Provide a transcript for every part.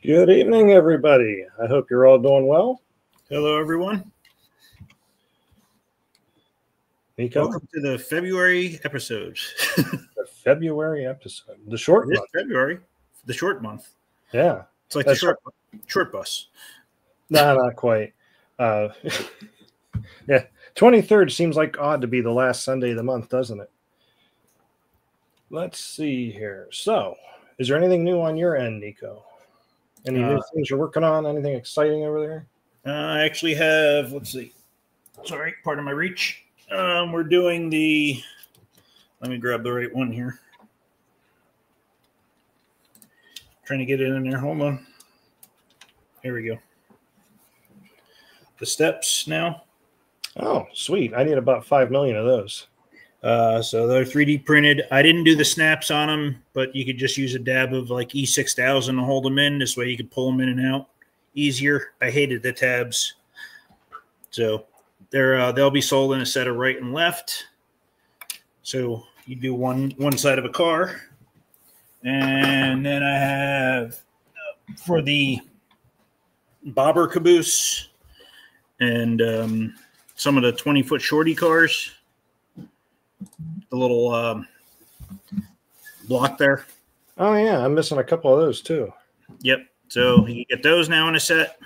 Good evening, everybody. I hope you're all doing well. Hello, everyone. Nico? Welcome to the February episode. The February episode. The short month. February. The short month. Yeah. It's like the short bus. No, not quite. Yeah. 23rd seems like odd to be the last Sunday of the month, doesn't it? Let's see here. So, is there anything new on your end, Nico? Any new things you're working on? Anything exciting over there? I actually have, let's see. Sorry, part of my reach. We're doing the, let me grab the right one here. Trying to get it in there. Hold on. Here we go. The steps now. Oh, sweet. I need about 5 million of those. So they're 3D printed. I didn't do the snaps on them, but you could just use a dab of like E6000 to hold them in. This way you could pull them in and out easier. I hated the tabs. So they'll be sold in a set of right and left. So you do one side of a car. And then I have for the bobber caboose and some of the 20-foot shorty cars. The little block there. Oh, yeah. I'm missing a couple of those, too. Yep. So you get those now in a set.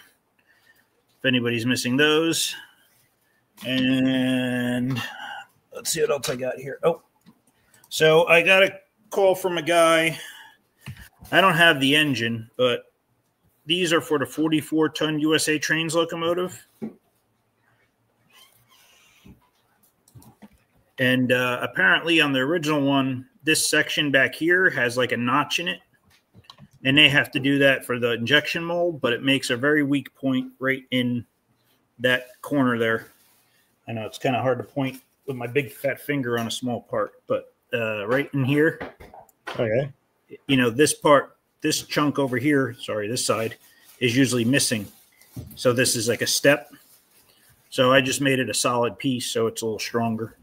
If anybody's missing those. And let's see what else I got here. Oh, so I got a call from a guy. I don't have the engine, but these are for the 44-ton USA Trains locomotive. And apparently on the original one, this section back here has like a notch in it. And they have to do that for the injection mold, but it makes a very weak point right in that corner there. I know it's kind of hard to point with my big fat finger on a small part, but right in here. Okay. You know, this part, this chunk over here, sorry, this side is usually missing. So this is like a step. So I just made it a solid piece so it's a little stronger.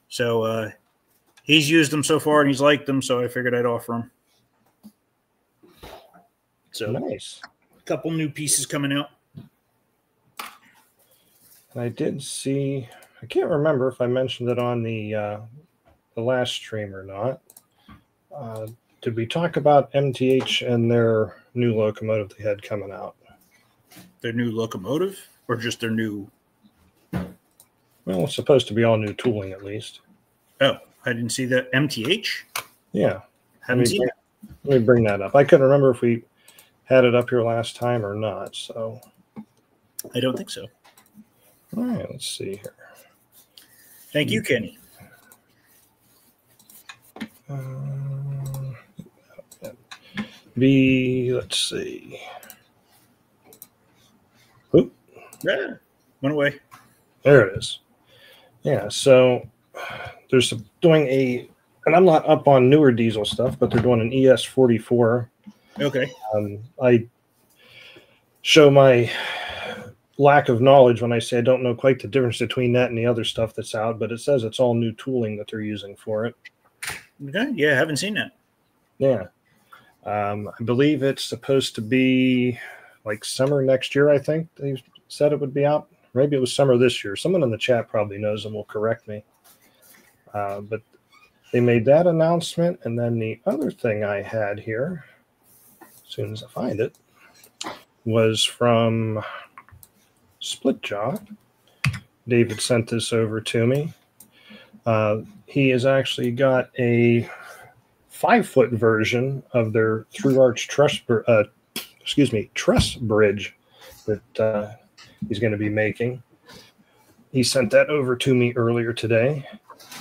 So he's used them so far and he's liked them, so I figured I'd offer them. So nice. A couple new pieces coming out. And I did see, I can't remember if I mentioned it on the last stream or not. Did we talk about MTH and their new locomotive they had coming out? Their new locomotive or just their new? Well, it's supposed to be all new tooling at least. Oh, I didn't see that. MTH? Yeah. Haven't seen it. Let me bring that up. I couldn't remember if we had it up here last time or not. So I don't think so. All right, let's see here. Thank you, Kenny. Let's see. Oop. Yeah, went away. There it is. Yeah, so there's doing and I'm not up on newer diesel stuff, but they're doing an ES44. Okay. I show my lack of knowledge when I say I don't know quite the difference between that and the other stuff that's out, but it says it's all new tooling that they're using for it. Okay. Yeah, I haven't seen that. Yeah. I believe it's supposed to be like summer next year, I think they said it would be out. Maybe it was summer this year. Someone in the chat probably knows and will correct me. But they made that announcement. And then the other thing I had here, as soon as I find it, was from Splitjaw. David sent this over to me. He has actually got a 5-foot version of their through arch truss bridge that he's going to be making. He sent that over to me earlier today,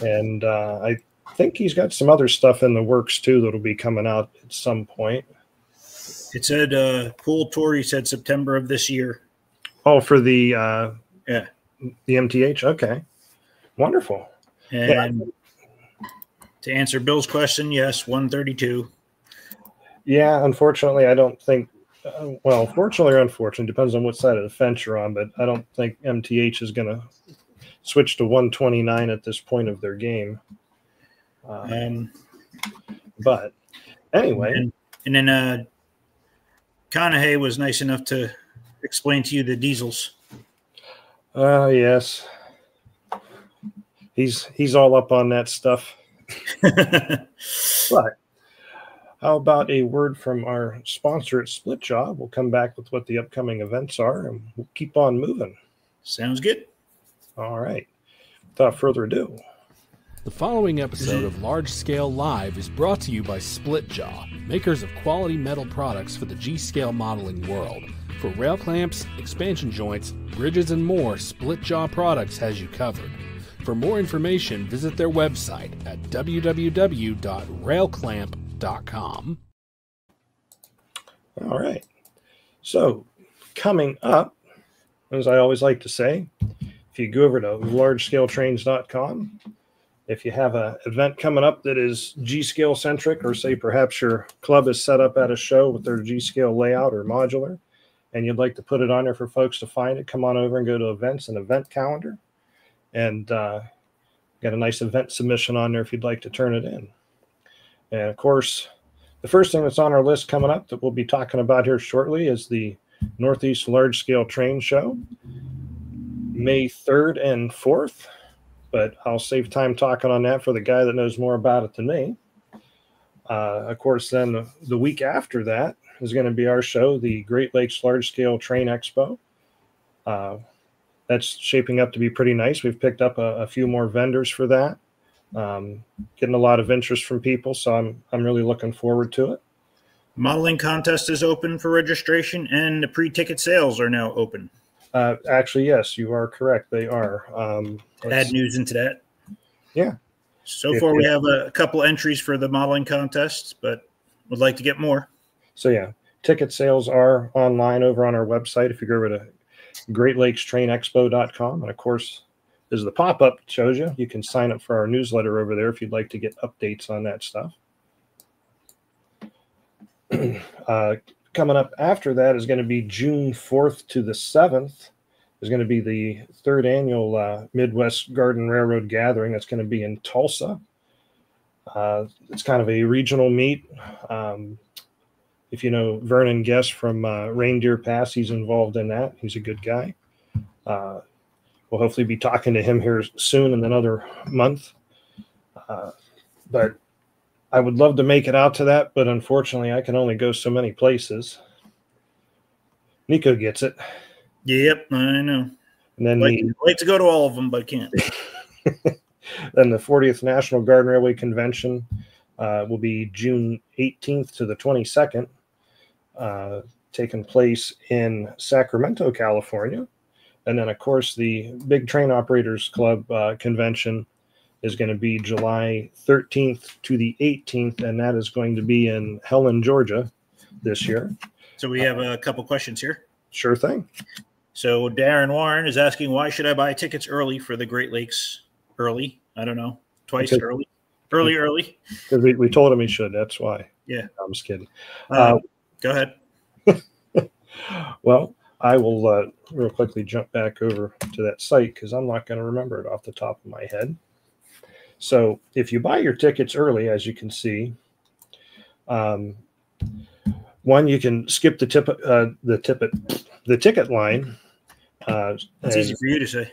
and I think he's got some other stuff in the works too that'll be coming out at some point. It said pool tour. He said September of this year. Oh, for the MTH. Okay, wonderful. And to answer Bill's question, yes, 132. Yeah, unfortunately, I don't think. Well, fortunately or unfortunately, depends on what side of the fence you're on. But I don't think MTH is going to switch to 129 at this point of their game. But anyway, and then Conahay was nice enough to explain to you the diesels. Yes, he's all up on that stuff. But how about a word from our sponsor at Splitjaw? We'll come back with what the upcoming events are, and we'll keep on moving. Sounds good. All right. Without further ado. The following episode of Large Scale Live is brought to you by Splitjaw, makers of quality metal products for the G-scale modeling world. For rail clamps, expansion joints, bridges, and more, Splitjaw Products has you covered. For more information, visit their website at www.railclamp.com. All right. So, coming up, as I always like to say, if you go over to largescaletrains.com, if you have an event coming up that is G-scale centric, or say perhaps your club is set up at a show with their G-scale layout or modular, and you'd like to put it on there for folks to find it, come on over and go to events and event calendar, and got a nice event submission on there if you'd like to turn it in. And of course, the first thing that's on our list coming up that we'll be talking about here shortly is the Northeast Large Scale Train Show, May 3rd and 4th. But I'll save time talking on that for the guy that knows more about it than me. Of course, then the week after that is going to be our show, the Great Lakes Large Scale Train Expo. That's shaping up to be pretty nice. We've picked up a few more vendors for that. Getting a lot of interest from people, so I'm really looking forward to it. Modeling contest is open for registration, and the pre-ticket sales are now open. Actually, yes, you are correct. They are. Add news into that. Yeah. So far, we have a couple entries for the modeling contest, but would like to get more. So, yeah, ticket sales are online over on our website. If you go over to GreatLakesTrainExpo.com, and of course, there's the pop-up that shows you. You can sign up for our newsletter over there if you'd like to get updates on that stuff. Coming up after that is going to be June 4th to the 7th. There's going to be the 3rd annual Midwest Garden Railroad Gathering. That's going to be in Tulsa. It's kind of a regional meet. If you know Vernon Guest from Reindeer Pass, he's involved in that. He's a good guy. We'll hopefully be talking to him here soon in another month. But I would love to make it out to that, but unfortunately, I can only go so many places. Nico gets it. Yep, I know. And then like to go to all of them, but can't. Then the 40th National Garden Railway Convention will be June 18th to the 22nd, taking place in Sacramento, California. And then, of course, the Big Train Operators Club convention is going to be July 13th to the 18th, and that is going to be in Helen, Georgia this year. So we have a couple questions here. Sure thing. So Darren Warren is asking, why should I buy tickets early for the Great Lakes? Early? I don't know. Twice early? Early? Because we told him he should. That's why. Yeah. I'm just kidding. Go ahead. Well, I will real quickly jump back over to that site because I'm not going to remember it off the top of my head. So if you buy your tickets early, as you can see, one, you can skip the ticket line. It's easy for you to say.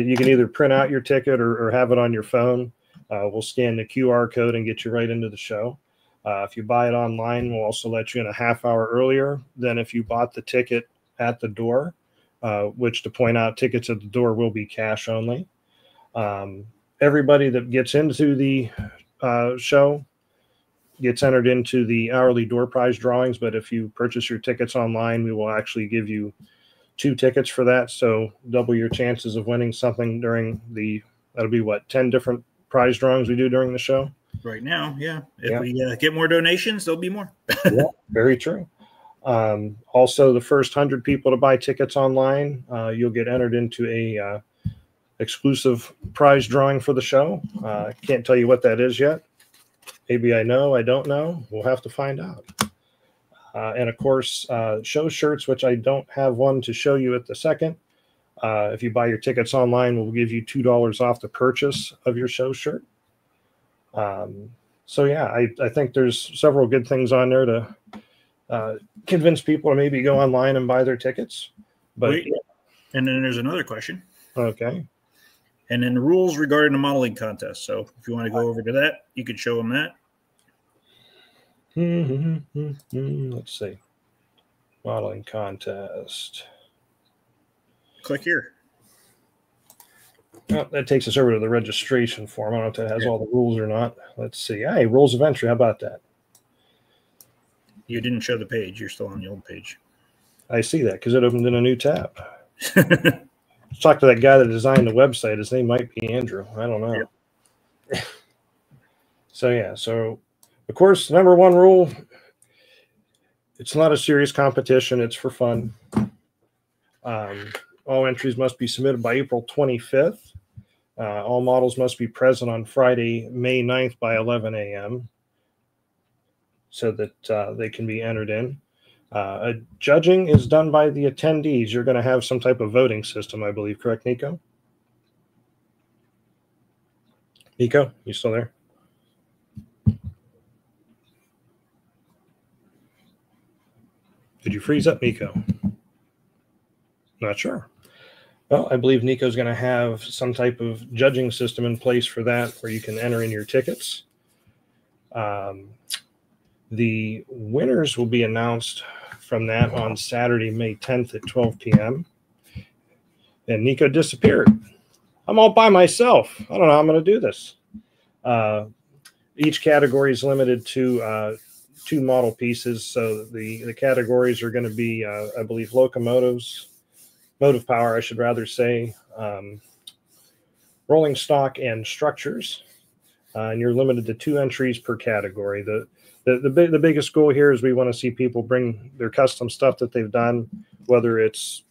You can either print out your ticket or have it on your phone. We'll scan the QR code and get you right into the show. If you buy it online, we'll also let you in a half hour earlier than if you bought the ticket at the door. which, to point out, tickets at the door will be cash only. Everybody that gets into the show gets entered into the hourly door prize drawings, but if you purchase your tickets online, we will actually give you 2 tickets for that, so double your chances of winning something during the, that'll be what, 10 different prize drawings we do during the show? Right now, yeah. If we get more donations, there'll be more. Yeah, very true. Also, the first 100 people to buy tickets online, you'll get entered into a exclusive prize drawing for the show. I can't tell you what that is yet. Maybe I know, I don't know. We'll have to find out. And of course, show shirts, which I don't have one to show you at the second. If you buy your tickets online, we'll give you $2 off the purchase of your show shirt. So yeah, I think there's several good things on there to convince people to maybe go online and buy their tickets. But wait, and then there's another question. Okay. And then the rules regarding the modeling contest. So if you want to go over to that, you could show them that. Let's see. Modeling contest. Click here. Well, that takes us over to the registration form. I don't know if that has all the rules or not. Let's see. Hey, rules of entry. How about that? You didn't show the page. You're still on the old page. I see that because it opened in a new tab. Let's talk to that guy that designed the website. His name might be Andrew. I don't know. Yep. So, yeah. So, of course, number 1 rule, it's not a serious competition. It's for fun. All entries must be submitted by April 25th. All models must be present on Friday, May 9th by 11 a.m. so that they can be entered in. Judging is done by the attendees. You're going to have some type of voting system, I believe. Correct, Nico? Nico, you still there? Did you freeze up, Nico? Not sure. Well, I believe Nico's going to have some type of judging system in place for that, where you can enter in your tickets. The winners will be announced from that on Saturday, May 10th at 12 p.m. And Nico disappeared. I'm all by myself. I don't know how I'm going to do this. Each category is limited to 2 model pieces. So the categories are going to be, I believe, locomotives, motive power, I should rather say, rolling stock and structures. And you're limited to 2 entries per category. The biggest goal here is we want to see people bring their custom stuff that they've done, whether it's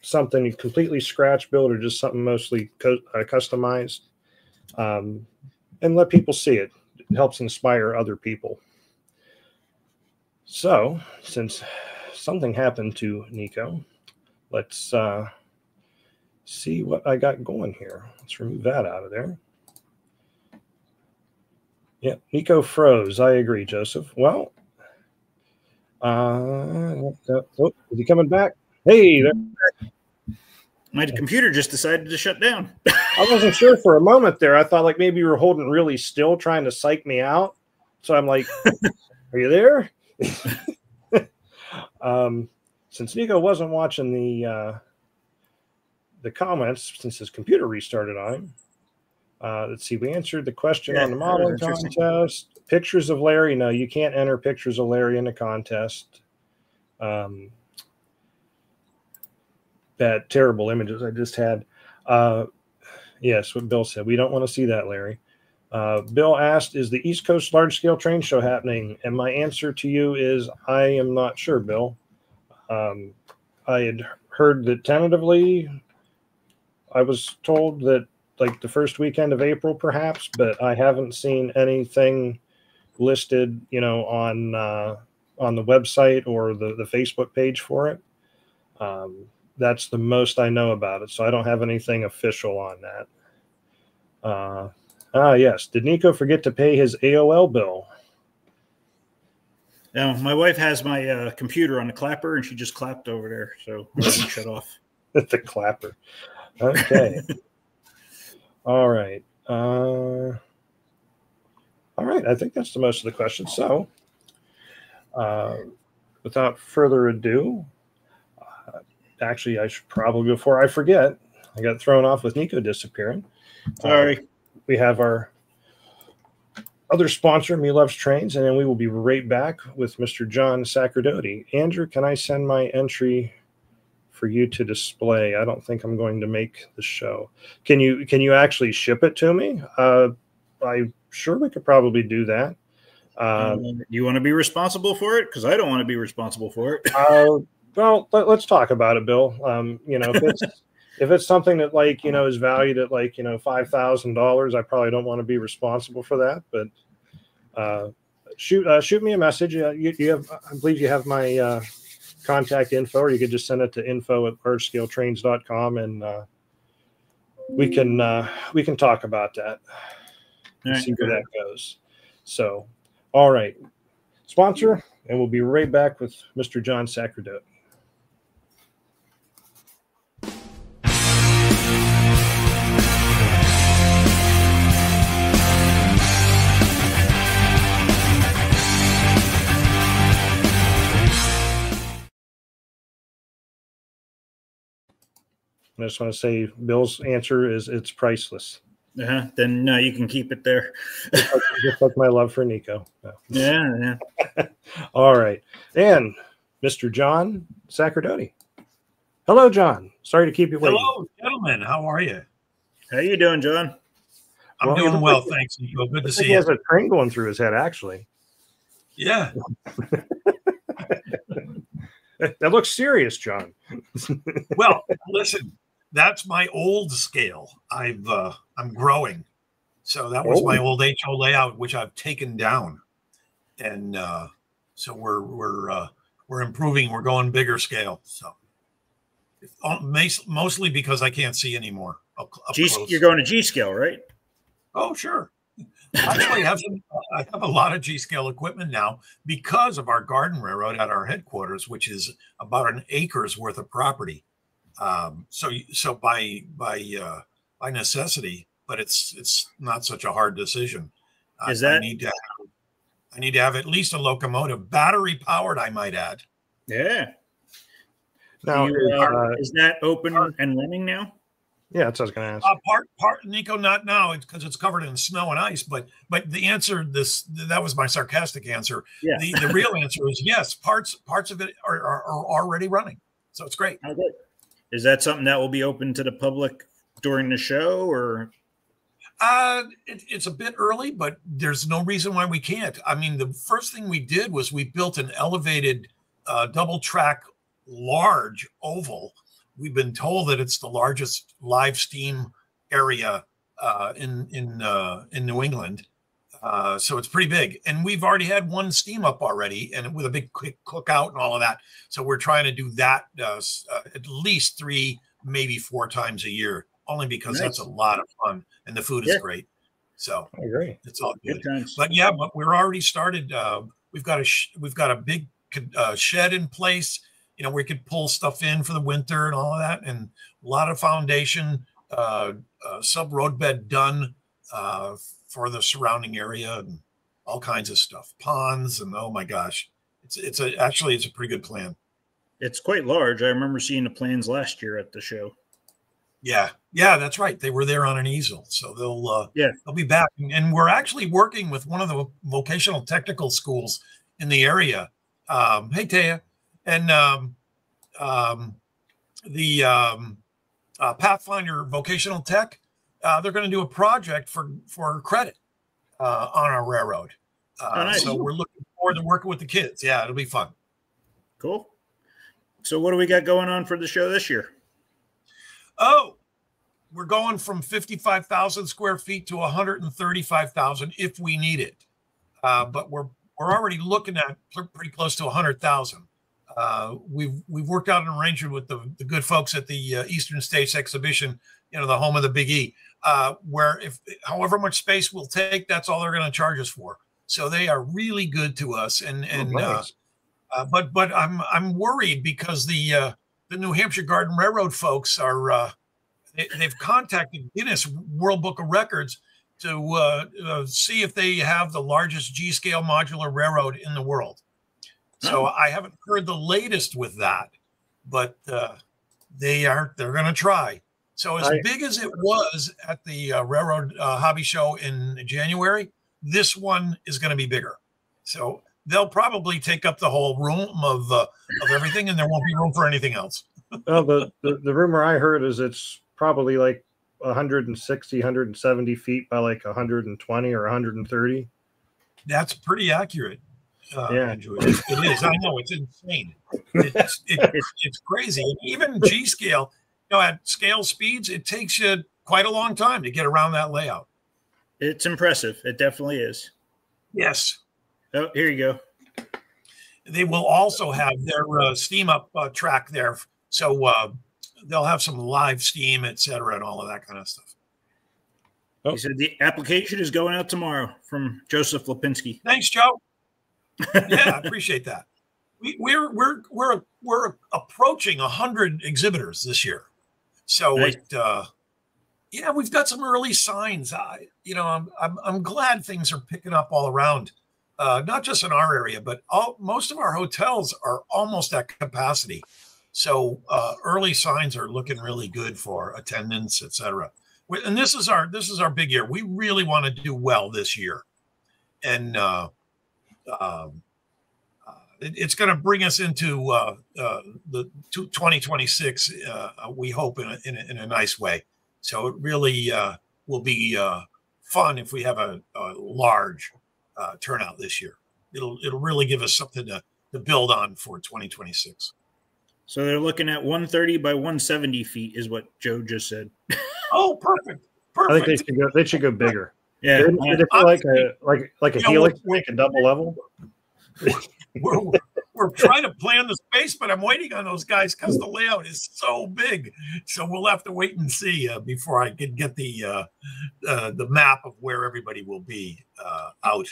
something you completely scratch build or just something mostly customized, and let people see it. It helps inspire other people. So, since something happened to Nico, let's see what I got going here. Let's remove that out of there. Yeah, Nico froze. I agree, Joseph. Well, is he coming back? Hey, there. My computer just decided to shut down. I wasn't sure for a moment there. I thought like maybe you were holding really still, trying to psych me out. So I'm like, "Are you there?" Since Nico wasn't watching the comments, since his computer restarted on him. Let's see. We answered the question on the modeling contest. Pictures of Larry. No, you can't enter pictures of Larry in the contest. That terrible images I just had. Yes, what Bill said. We don't want to see that, Larry. Bill asked, is the East Coast large-scale train show happening? And my answer to you is I am not sure, Bill. I had heard that tentatively I was told that like the first weekend of April, perhaps, but I haven't seen anything listed, on the website or the Facebook page for it. That's the most I know about it, so I don't have anything official on that. Yes. Did Nico forget to pay his AOL bill? No, my wife has my computer on the clapper, and she just clapped over there, so I didn't shut off. The clapper. Okay. All right. All right. I think that's the most of the questions. So, without further ado, actually, I should probably, before I forget, I got thrown off with Nico disappearing. Sorry. We have our other sponsor, Me Loves Trains, and then we will be right back with Mr. John Sacerdote. Andrew, can I send my entry for you to display? I don't think I'm going to make the show. Can you actually ship it to me? I'm sure we could probably do that. You want to be responsible for it? Because I don't want to be responsible for it. Well, let's talk about it, Bill. If it's something that is valued at $5,000, I probably don't want to be responsible for that. But shoot me a message. You have, I believe you have my contact info, or you could just send it to info@largescaletrains.com, and we can talk about that. Right, see where that goes. So, all right, sponsor, and we'll be right back with Mr. John Sacerdote. I just want to say Bill's answer is it's priceless. Then you can keep it there. just like my love for Nico. No. Yeah. All right. And Mr. John Sacerdote. Hello, John. Sorry to keep you waiting. Hello, gentlemen. How are you? How you doing, John? I'm doing well, thanks, Nico. Good to see you. He has a train going through his head, actually. Yeah. That looks serious, John. Well, listen, that's my old scale. I'm growing, so that was my old HO layout, which I've taken down, and so we're improving. We're going bigger scale. So mostly because I can't see anymore. You're going to G scale, right? Oh, sure. Actually, I have a lot of G scale equipment now because of our garden railroad at our headquarters, which is about an acre's worth of property. So by necessity, but it's not such a hard decision. I need to have at least a locomotive, battery powered, I might add. Yeah. Now, is that open and running now? Yeah, that's what I was going to ask. Part Nico, not now, because it's covered in snow and ice. But the answer, that was my sarcastic answer. Yeah. The real answer is yes. Parts of it are already running, so it's great. Oh, good. Is that something that will be open to the public during the show, or? It's a bit early, but there's no reason why we can't. I mean, the first thing we did was we built an elevated double track large oval. We've been told that it's the largest live steam area in New England, so it's pretty big. And we've already had one steam up already, and with a big quick cookout and all of that. So we're trying to do that at least 3, maybe 4 times a year, only because that's a lot of fun and the food is great. So I agree. It's all good. But yeah, but we're already started. We've got a big shed in place. You know, we could pull stuff in for the winter and all of that, and a lot of foundation, sub roadbed done for the surrounding area, and all kinds of stuff, ponds, and oh my gosh, it's a pretty good plan. It's quite large. I remember seeing the plans last year at the show. Yeah, that's right. They were there on an easel, so they'll be back, and we're actually working with one of the vocational technical schools in the area. Hey, Taya. And the Pathfinder Vocational Tech, they're going to do a project for credit on our railroad. Nice. So we're looking forward to working with the kids. Yeah, it'll be fun. Cool. So what do we got going on for the show this year? Oh, we're going from 55,000 square feet to 135,000 if we need it. But we're already looking at pretty close to 100,000. We've worked out an arrangement with the good folks at the Eastern States Exhibition, you know, the home of the Big E, where however much space we'll take, that's all they're going to charge us for. So they are really good to us, nice. But I'm worried because the New Hampshire Garden Railroad folks are they've contacted Guinness World Book of Records to see if they have the largest G scale modular railroad in the world. So I haven't heard the latest with that, but they're going to try. So as I- big as it was at the Railroad Hobby Show in January, this one is going to be bigger. So they'll probably take up the whole room of everything, and there won't be room for anything else. Well, the rumor I heard is it's probably like 160, 170 feet by like 120 or 130. That's pretty accurate. Yeah. Andrew. It is. I know, it's insane. It's crazy. And even G scale, at scale speeds, it takes you quite a long time to get around that layout. It's impressive. It definitely is. Yes. Oh, here you go. They will also have their steam up track there. So they'll have some live steam, et cetera, and all of that kind of stuff. Oh. He said the application is going out tomorrow from Joseph Lipinski. Thanks, Joe. Yeah, I appreciate that. We're approaching 100 exhibitors this year, so nice. yeah, we've got some early signs. I'm glad things are picking up all around, not just in our area, but most of our hotels are almost at capacity. So early signs are looking really good for attendance, et cetera. And this is our big year. We really want to do well this year, and it's going to bring us into the 2026. We hope in a nice way. So it really will be fun if we have a large turnout this year. It'll really give us something to build on for 2026. So they're looking at 130 by 170 feet is what Joe just said. Oh, perfect. I think they should go bigger. Yeah. They like a helix, like a double level. We're trying to plan the space, but I'm waiting on those guys because the layout is so big. So we'll have to wait and see before I can get the map of where everybody will be out.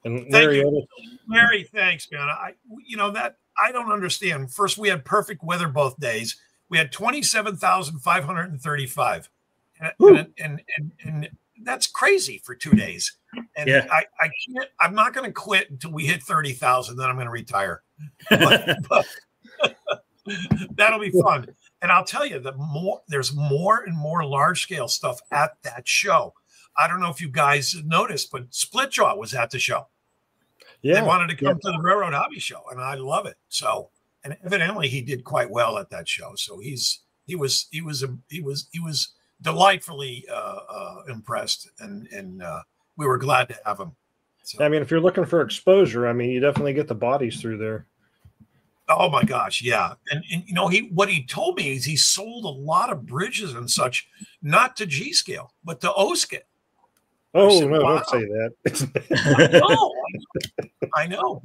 And Mary, thanks, man. I don't understand. First, we had perfect weather both days. We had 27,535, and that's crazy for 2 days. And yeah. I can't. I'm not going to quit until we hit 30,000. Then I'm going to retire. But that'll be fun. And I'll tell you that there's more and more large scale stuff at that show. I don't know if you guys noticed, but Splitjaw was at the show. Yeah, they wanted to come to the Railroad Hobby Show, and I love it. So, and evidently he did quite well at that show. So he was delightfully impressed, and we were glad to have him. So. I mean, if you're looking for exposure, I mean, you definitely get the bodies through there. Oh my gosh, yeah. And what he told me is he sold a lot of bridges and such, not to G scale, but to O scale. Oh, said, no, wow. Don't say that. I know,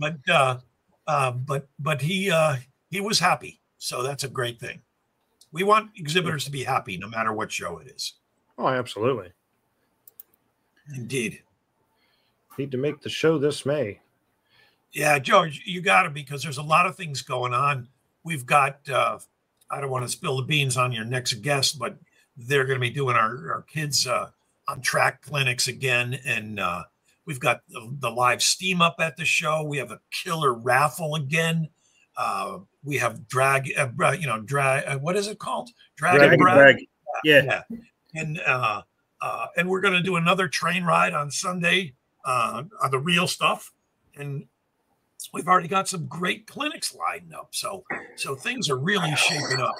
but he was happy. So that's a great thing. We want exhibitors to be happy no matter what show it is. Oh, absolutely. Indeed. Need to make the show this May. Yeah, George, you got to, because there's a lot of things going on. We've got, I don't want to spill the beans on your next guest, but they're going to be doing our kids on track clinics again. And we've got the live steam up at the show. We have a killer raffle again. We have drag, what is it called? Drag. Yeah. And we're going to do another train ride on Sunday on the real stuff. And we've already got some great clinics lined up. So things are really shaping up.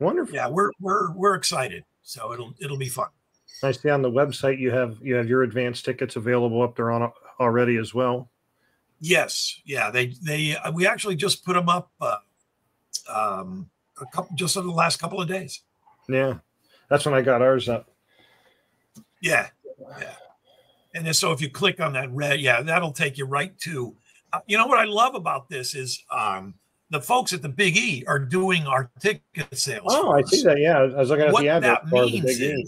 Wonderful. Yeah, we're excited. So it'll be fun. I see on the website you have your advanced tickets available up there on already as well. Yes. Yeah. We actually just put them up just in the last couple of days. Yeah. That's when I got ours up. Yeah. Yeah. And then, so if you click on that red, that'll take you right to, what I love about this is the folks at the Big E are doing our ticket sales. Oh, I see that. Yeah. I was looking at the advert for the Big E.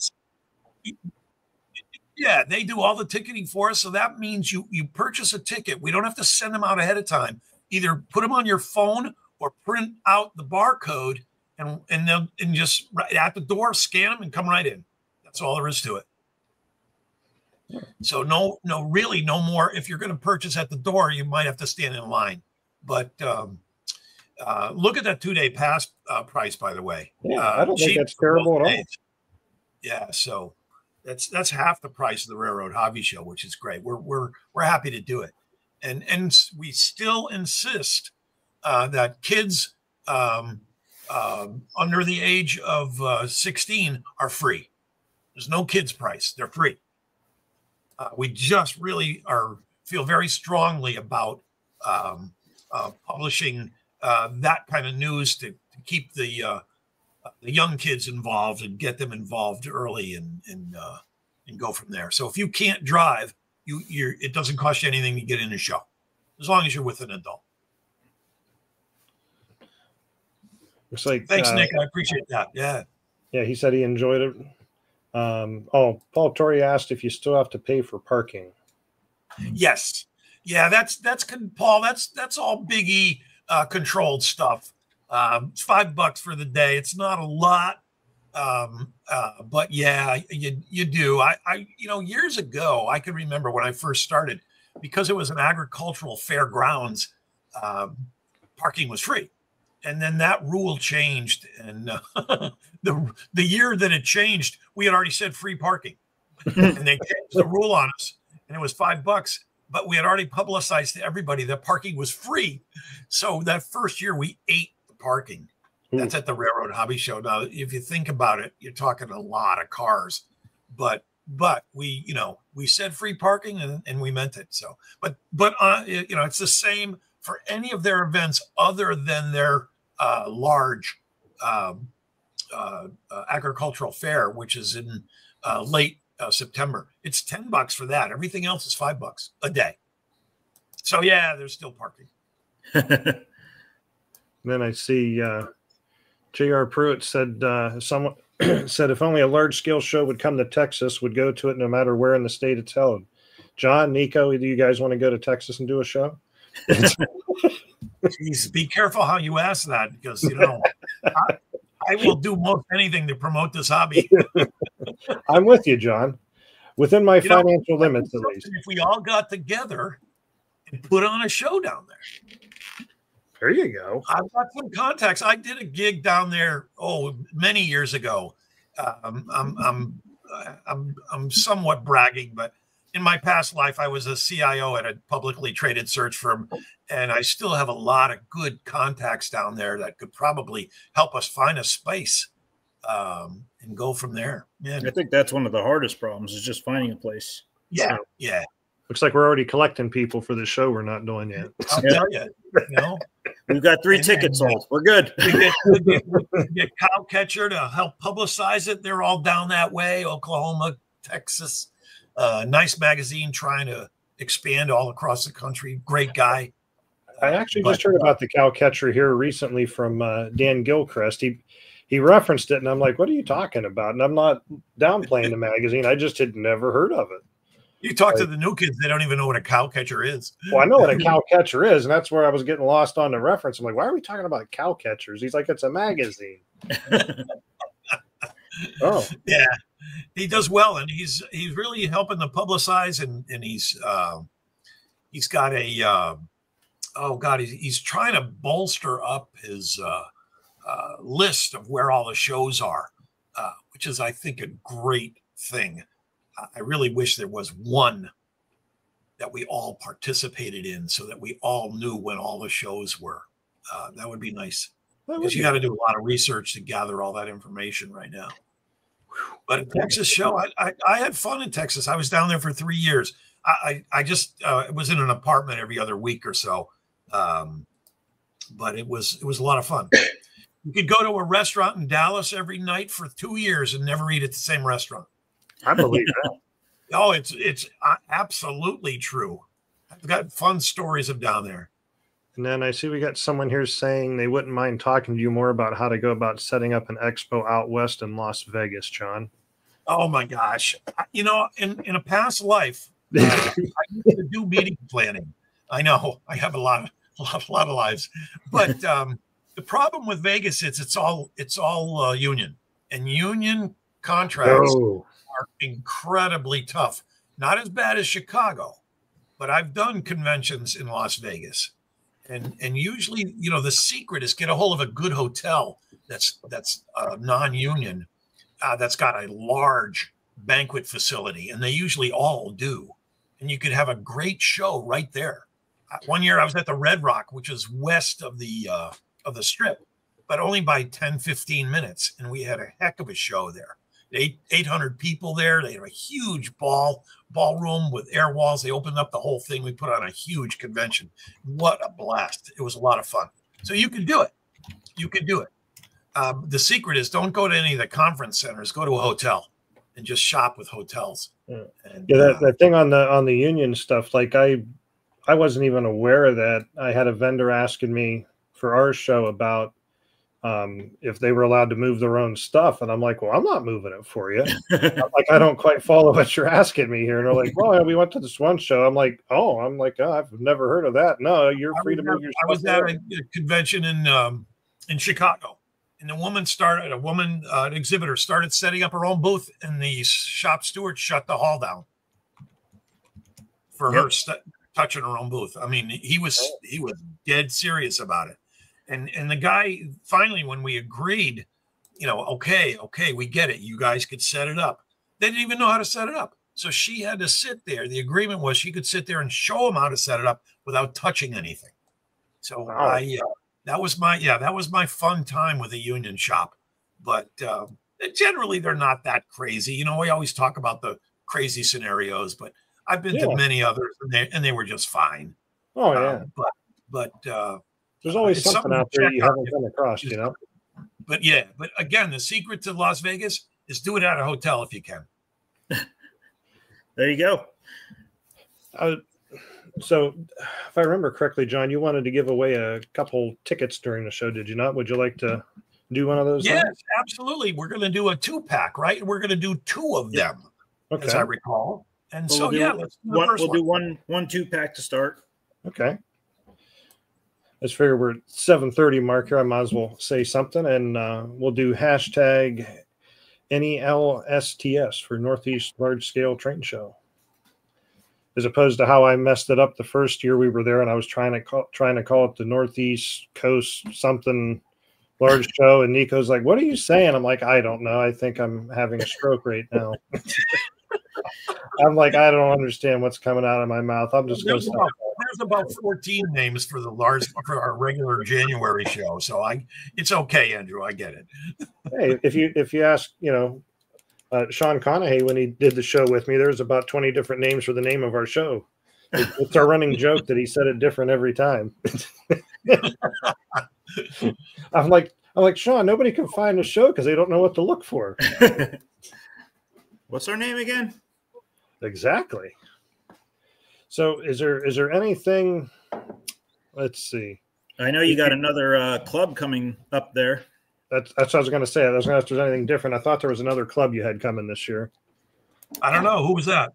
Yeah, they do all the ticketing for us. So that means you purchase a ticket. We don't have to send them out ahead of time. Either put them on your phone or print out the barcode and just right at the door, scan them and come right in. That's all there is to it. So really no more. If you're going to purchase at the door, you might have to stand in line. But Look at that 2-day pass price, by the way. Yeah, I don't think that's terrible at all. Yeah, so that's half the price of the Railroad Hobby Show, which is great. We're happy to do it, and we still insist that kids under the age of 16 are free. There's no kids price; they're free. We just really feel very strongly about publishing that kind of news to keep the young kids involved and get them involved early and go from there. So if you can't drive, it doesn't cost you anything to get in a show, as long as you're with an adult. Looks like thanks, Nick. I appreciate that. Yeah. Yeah, he said he enjoyed it. Paul Torrey asked if you still have to pay for parking. Yes. Yeah, that's Paul. That's all Big E controlled stuff. It's $5 for the day. It's not a lot, but yeah, you do. I years ago, I can remember when I first started, because it was an agricultural fairgrounds, parking was free, and then that rule changed, and the year that it changed, we had already said free parking, and they changed the rule on us, and it was $5. But we had already publicized to everybody that parking was free. So that first year we ate the parking. That's at the Railroad Hobby Show. Now, if you think about it, you're talking a lot of cars, but we said free parking and we meant it. So, but it's the same for any of their events other than their large agricultural fair, which is in late September. It's $10 for that. Everything else is $5 a day. So yeah, there's still parking. Then I see J.R. Pruitt said someone said if only a large scale show would come to Texas, would go to it no matter where in the state it's held. John, Nico, do you guys want to go to Texas and do a show? Jeez, be careful how you ask that, because I will do most anything to promote this hobby. I'm with you, John. Within my financial limits, at least. If we all got together and put on a show down there. There you go. I've got some contacts. I did a gig down there, many years ago. I'm somewhat bragging, but in my past life, I was a CIO at a publicly traded search firm, and I still have a lot of good contacts down there that could probably help us find a space and go from there. Yeah. I think that's one of the hardest problems, is just finding a place. Yeah, So, yeah. looks like we're already collecting people for the show we're not doing yet. I'll tell you, We've got 3 tickets sold. We're good. We get Cowcatcher to help publicize it. They're all down that way, Oklahoma, Texas. Nice magazine, trying to expand all across the country. Great guy. I actually just heard about the Cowcatcher here recently from Dan Gilchrist. He referenced it, and I'm like, what are you talking about? And I'm not downplaying the magazine. I just had never heard of it. You talk to the new kids, they don't even know what a Cowcatcher is. Well, I know what a Cowcatcher is, and that's where I was getting lost on the reference. I'm like, why are we talking about Cowcatchers? He's like, it's a magazine. Oh. Yeah. He does well, and he's really helping to publicize, and he's got a he's trying to bolster up his list of where all the shows are, which is, I think, a great thing. I really wish there was one that we all participated in, so that we all knew when all the shows were. That would be nice, because you got to do a lot of research to gather all that information right now. But a Texas show, I had fun in Texas. I was down there for 3 years. I just was in an apartment every other week or so, but it was a lot of fun. You could go to a restaurant in Dallas every night for 2 years and never eat at the same restaurant. I believe that. Oh, it's absolutely true. I've got fun stories of down there. And then I see we got someone here saying they wouldn't mind talking to you more about how to go about setting up an expo out west in Las Vegas, John. Oh my gosh. In a past life, I used to do meeting planning. I know I have a lot of lives, but the problem with Vegas is it's all union, and union contracts are incredibly tough. Not as bad as Chicago, but I've done conventions in Las Vegas. And usually, you know, the secret is get a hold of a good hotel that's non-union, that's got a large banquet facility, and they usually all do. And you could have a great show right there. One year I was at the Red Rock, which is west of the Strip, but only by 10, 15 minutes. And we had a heck of a show there. 800 people there. They had a huge ballroom with air walls. They opened up the whole thing. We put on a huge convention. What a blast. It was a lot of fun. So you can do it. You can do it. The secret is don't go to any of the conference centers. Go to a hotel and just shop with hotels. Yeah, and, that thing on the union stuff, like I wasn't even aware of that. I had a vendor asking me for our show about if they were allowed to move their own stuff. And I'm like, well, I'm not moving it for you. I'm like, I don't quite follow what you're asking me here. And they're like, well, yeah, we went to this one show. I'm like, oh, I've never heard of that. No, you're free to move your stuff. I was at a convention in Chicago, and an exhibitor started setting up her own booth, and the shop steward shut the hall down for her touching her own booth. I mean, he was dead serious about it. And the guy, finally, when we agreed, you know, okay, we get it. You guys could set it up. They didn't even know how to set it up. So she had to sit there. The agreement was she could sit there and show them how to set it up without touching anything. So that was my fun time with a union shop. But generally, they're not that crazy. You know, we always talk about the crazy scenarios, but I've been to many others, and they were just fine. Oh, yeah. But there's always something out there you haven't come across, you know? But again, the secret to Las Vegas is do it at a hotel if you can. There you go. So if I remember correctly, John, you wanted to give away a couple tickets during the show, did you not? Would you like to do one of those? Yes, absolutely. We're going to do a 2-pack, right? We're going to do 2 of them, as I recall. And well, let's do we'll do one 2-pack to start. Okay. Let's figure we're at 7:30 mark here. I might as well say something, and we'll do hashtag NELSTS for Northeast Large Scale Train Show, as opposed to how I messed it up the first year we were there, and I was trying to call it the Northeast Coast something large show, and Nico's like, "What are you saying?" I'm like, "I don't know. I think I'm having a stroke right now." I'm like, I don't understand what's coming out of my mouth. I'm just going to stop. There's about 14 names for our regular January show, so it's okay, Andrew. I get it. Hey, if you ask, you know, Sean Conahey when he did the show with me, there's about 20 different names for the name of our show. It's our running joke that he said it different every time. I'm like, Sean, nobody can find the show because they don't know what to look for. What's our name again? Exactly. So is there anything? Let's see. I know you got another club coming up there. That's what I was going to say. I was going to ask if there's anything different. I thought there was another club you had coming this year. I don't know. Who was that?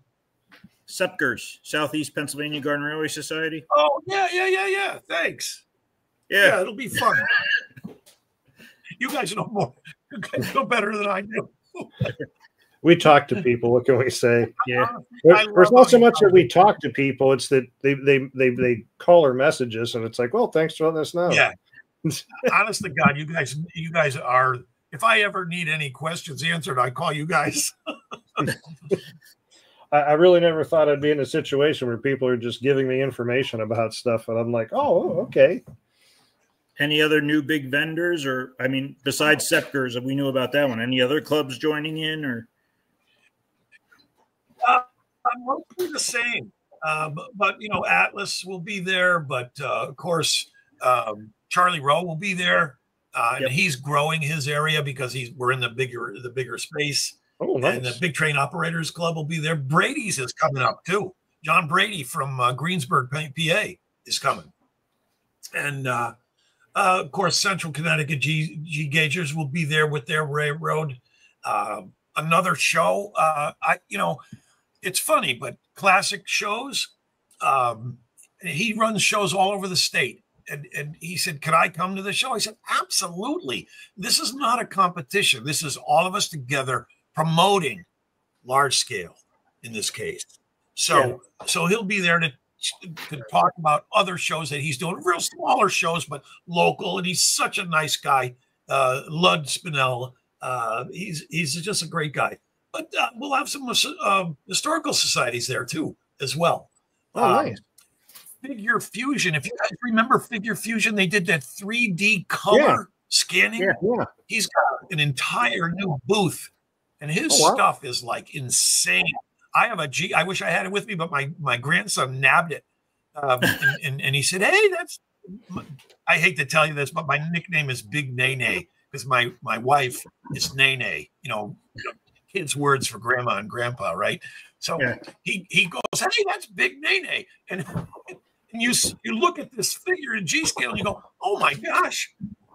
SEPGRS, Southeast Pennsylvania Garden Railway Society. Oh, yeah. Thanks. Yeah, it'll be fun. You guys know more. You guys know better than I do. We talk to people. What can we say? Yeah. There's not so much that we talk to people. It's that they call or message us, and it's like, well, thanks for letting us know. Yeah. Honest to God, you guys are. If I ever need any questions answered, I call you guys. I really never thought I'd be in a situation where people are just giving me information about stuff, and I'm like, oh, okay. Any other new big vendors, or I mean, besides SEPGRS, we knew about that one. Any other clubs joining in, or? Mostly the same, but you know, Atlas will be there. But of course, Charlie Rowe will be there, and he's growing his area because we're in the bigger space. Oh, nice. And the Big Train Operators Club will be there. Brady's is coming up too. John Brady from Greensburg, PA, is coming, and of course, Central Connecticut G Gaugers will be there with their railroad. Another show, it's funny, but classic shows. He runs shows all over the state. And he said, could I come to the show? I said, absolutely. This is not a competition. This is all of us together promoting large scale in this case. So he'll be there could talk about other shows that he's doing, real smaller shows, but local. And he's such a nice guy. Lud Spinell. He's just a great guy. But we'll have some historical societies there too, as well. Oh, nice. Figure Fusion. If you guys remember Figure Fusion, they did that 3D color scanning. Yeah. He's got an entire new booth, and his stuff is like insane. I have a G. I wish I had it with me, but my grandson nabbed it, and he said, "Hey, that's." I hate to tell you this, but my nickname is Big Nene because my wife is Nene. You know, kids' words for grandma and grandpa, right? So he goes, "Hey, that's Big Nene," and you look at this figure in G scale and you go, "Oh my gosh!"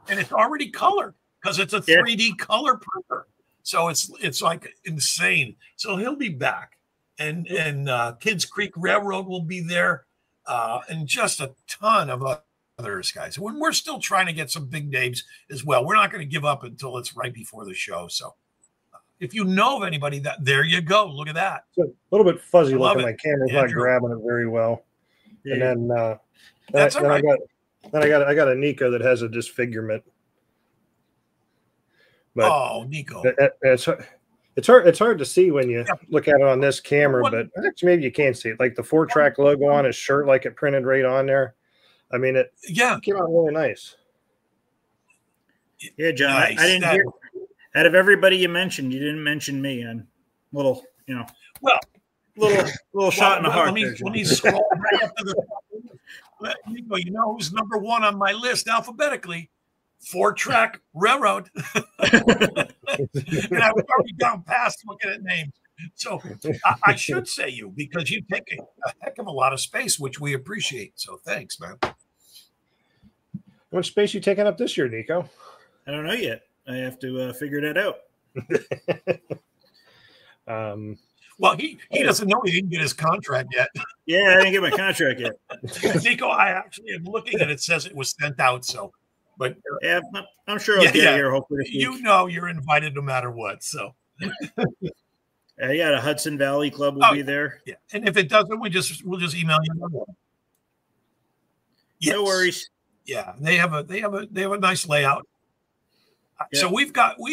And it's already colored because it's a 3D color printer. So it's like insane. So he'll be back, and Kids Creek Railroad will be there, and just a ton of others, guys. When we're still trying to get some big names as well. We're not going to give up until it's right before the show. So if you know of anybody, there you go. Look at that. It's a little bit fuzzy looking. My camera's not grabbing it very well. Yeah. And then that's all right. I got a Nico that has a disfigurement. But Nico. It's hard to see when you look at it on this camera, but actually maybe you can't see it. Like the 4-track logo on his shirt, like it printed right on there. I mean, it came out really nice. Yeah, John, nice. I didn't hear. Out of everybody you mentioned, you didn't mention me. I'm a little, little shot in the heart. Let me scroll right up to the top. You know who's number one on my list alphabetically? 4-track Railroad. And I've already gone past looking at names. So I should say you, because you take a heck of a lot of space, which we appreciate. So thanks, man. How much space you taking up this year, Nico? I don't know yet. I have to figure that out. Well, he doesn't know he didn't get his contract yet. Yeah, I didn't get my contract yet. Nico, I actually am looking and it says it was sent out. So, but yeah, I'm sure I'll get here hopefully this week. You know, you're invited no matter what. So, yeah, the Hudson Valley Club will be there. Yeah, and if it doesn't, we'll just email you. Yes. No worries. Yeah, they have a nice layout. Yeah. So we've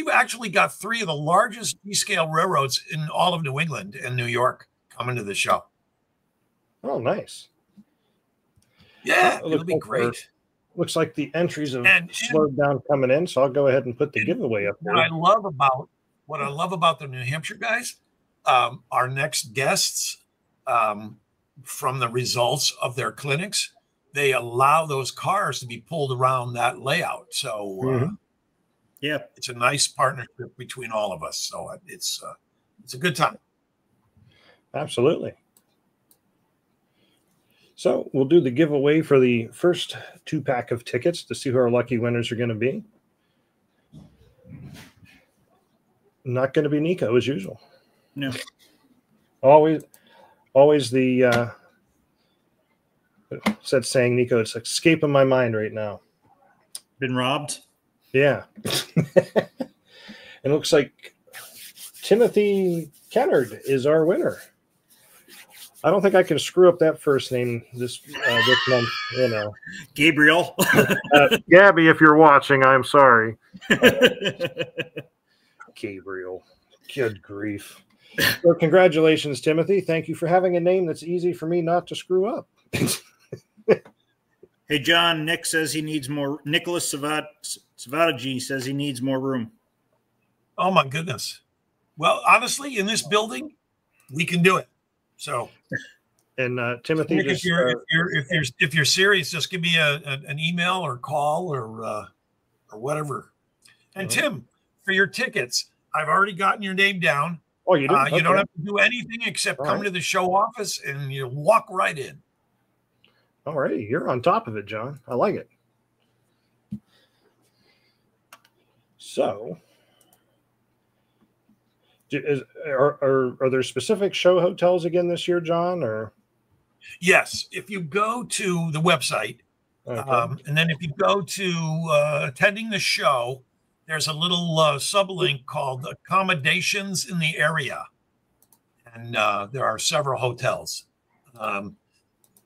actually got 3 of the largest G-scale railroads in all of New England and New York coming to the show. Oh, nice. Yeah, it'll be great. Looks like the entries have slowed down coming in, so I'll go ahead and put the giveaway up there. What I love about the New Hampshire guys, our next guests, from the results of their clinics, they allow those cars to be pulled around that layout. So it's a nice partnership between all of us. So it's a good time. Absolutely. So we'll do the giveaway for the first 2-pack of tickets to see who our lucky winners are going to be. Not going to be Nico as usual. No. Always the said saying, Nico, it's escaping my mind right now. Been robbed? Yeah. It looks like Timothy Kennard is our winner. I don't think I can screw up that first name this month, Gabriel. Gabby, if you're watching, I'm sorry. Gabriel. Good grief. Well, congratulations, Timothy. Thank you for having a name that's easy for me not to screw up. Hey, John, Nick says he needs more. Nicholas Savadaji says he needs more room. Oh, my goodness. Well, honestly, in this building, we can do it. So, and Timothy, Nick, if you're serious, just give me an email or call or whatever. And Tim, for your tickets, I've already gotten your name down. Oh, you do? You don't have to do anything except come to the show office and you walk right in. All right, you're on top of it, John. I like it. So, are there specific show hotels again this year, John? Or yes, if you go to the website, and then if you go to attending the show, there's a little sublink called accommodations in the area, and there are several hotels.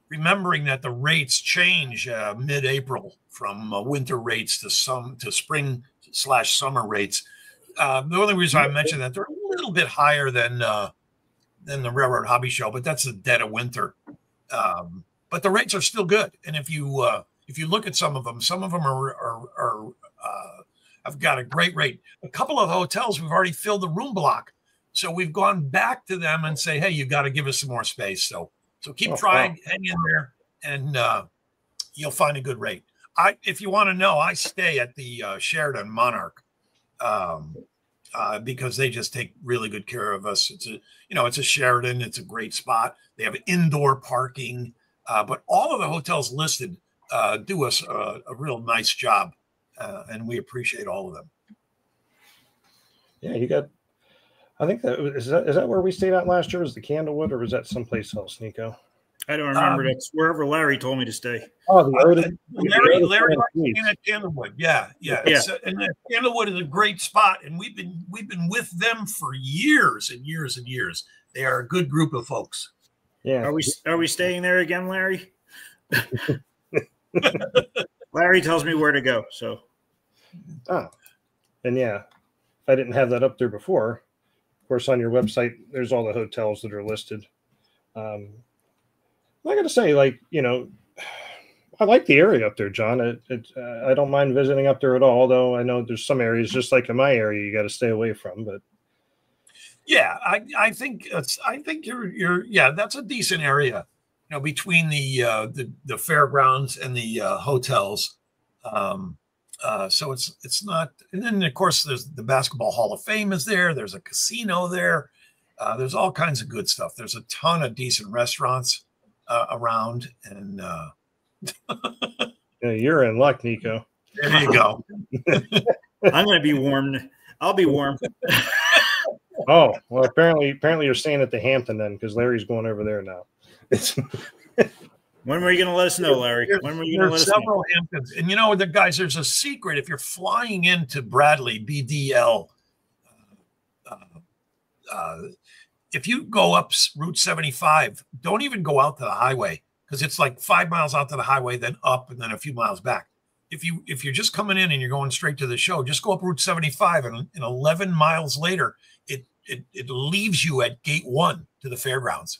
remembering that the rates change mid-April from winter rates to spring/summer rates. The only reason I mentioned that they're a little bit higher than the Railroad Hobby Show, but that's the dead of winter. But the rates are still good, and if you look at some of them are have got a great rate. A couple of hotels we've already filled the room block, so we've gone back to them and say, hey, you got to give us some more space. So keep trying, hang in there, and you'll find a good rate. If you want to know, I stay at the Sheraton Monarch because they just take really good care of us. It's a Sheraton. It's a great spot. They have indoor parking, but all of the hotels listed do us a real nice job, and we appreciate all of them. Yeah, you got. I think is that where we stayed at last year? Was the Candlewood, or was that someplace else, Nico? I don't remember. That's wherever Larry told me to stay. Oh, Larry in at Candlewood. Yeah. And Candlewood is a great spot, and we've been with them for years and years and years. They are a good group of folks. Yeah. Are we staying there again, Larry? Larry tells me where to go. So. Oh, and yeah, if I didn't have that up there before, of course, on your website, there's all the hotels that are listed. I got to say, I like the area up there, John. I don't mind visiting up there at all, although I know there's some areas, just like in my area, you got to stay away from. But yeah, I think you're that's a decent area, between the fairgrounds and the hotels. So it's not, and then of course there's the Basketball Hall of Fame is there. There's a casino there. There's all kinds of good stuff. There's a ton of decent restaurants around, and yeah, you're in luck, Nico. There you go. I'm going to be warm. I'll be warm. Oh, well, apparently you're staying at the Hampton then, because Larry's going over there now. When were you going to let us know, Larry? When were you going to let us know? Several Hamptons. And guys, there's a secret. If you're flying into Bradley, BDL, if you go up Route 75, don't even go out to the highway, because it's like 5 miles out to the highway, then up, and then a few miles back. If you're just coming in and you're going straight to the show, just go up Route 75, and 11 miles later, it leaves you at Gate 1 to the fairgrounds.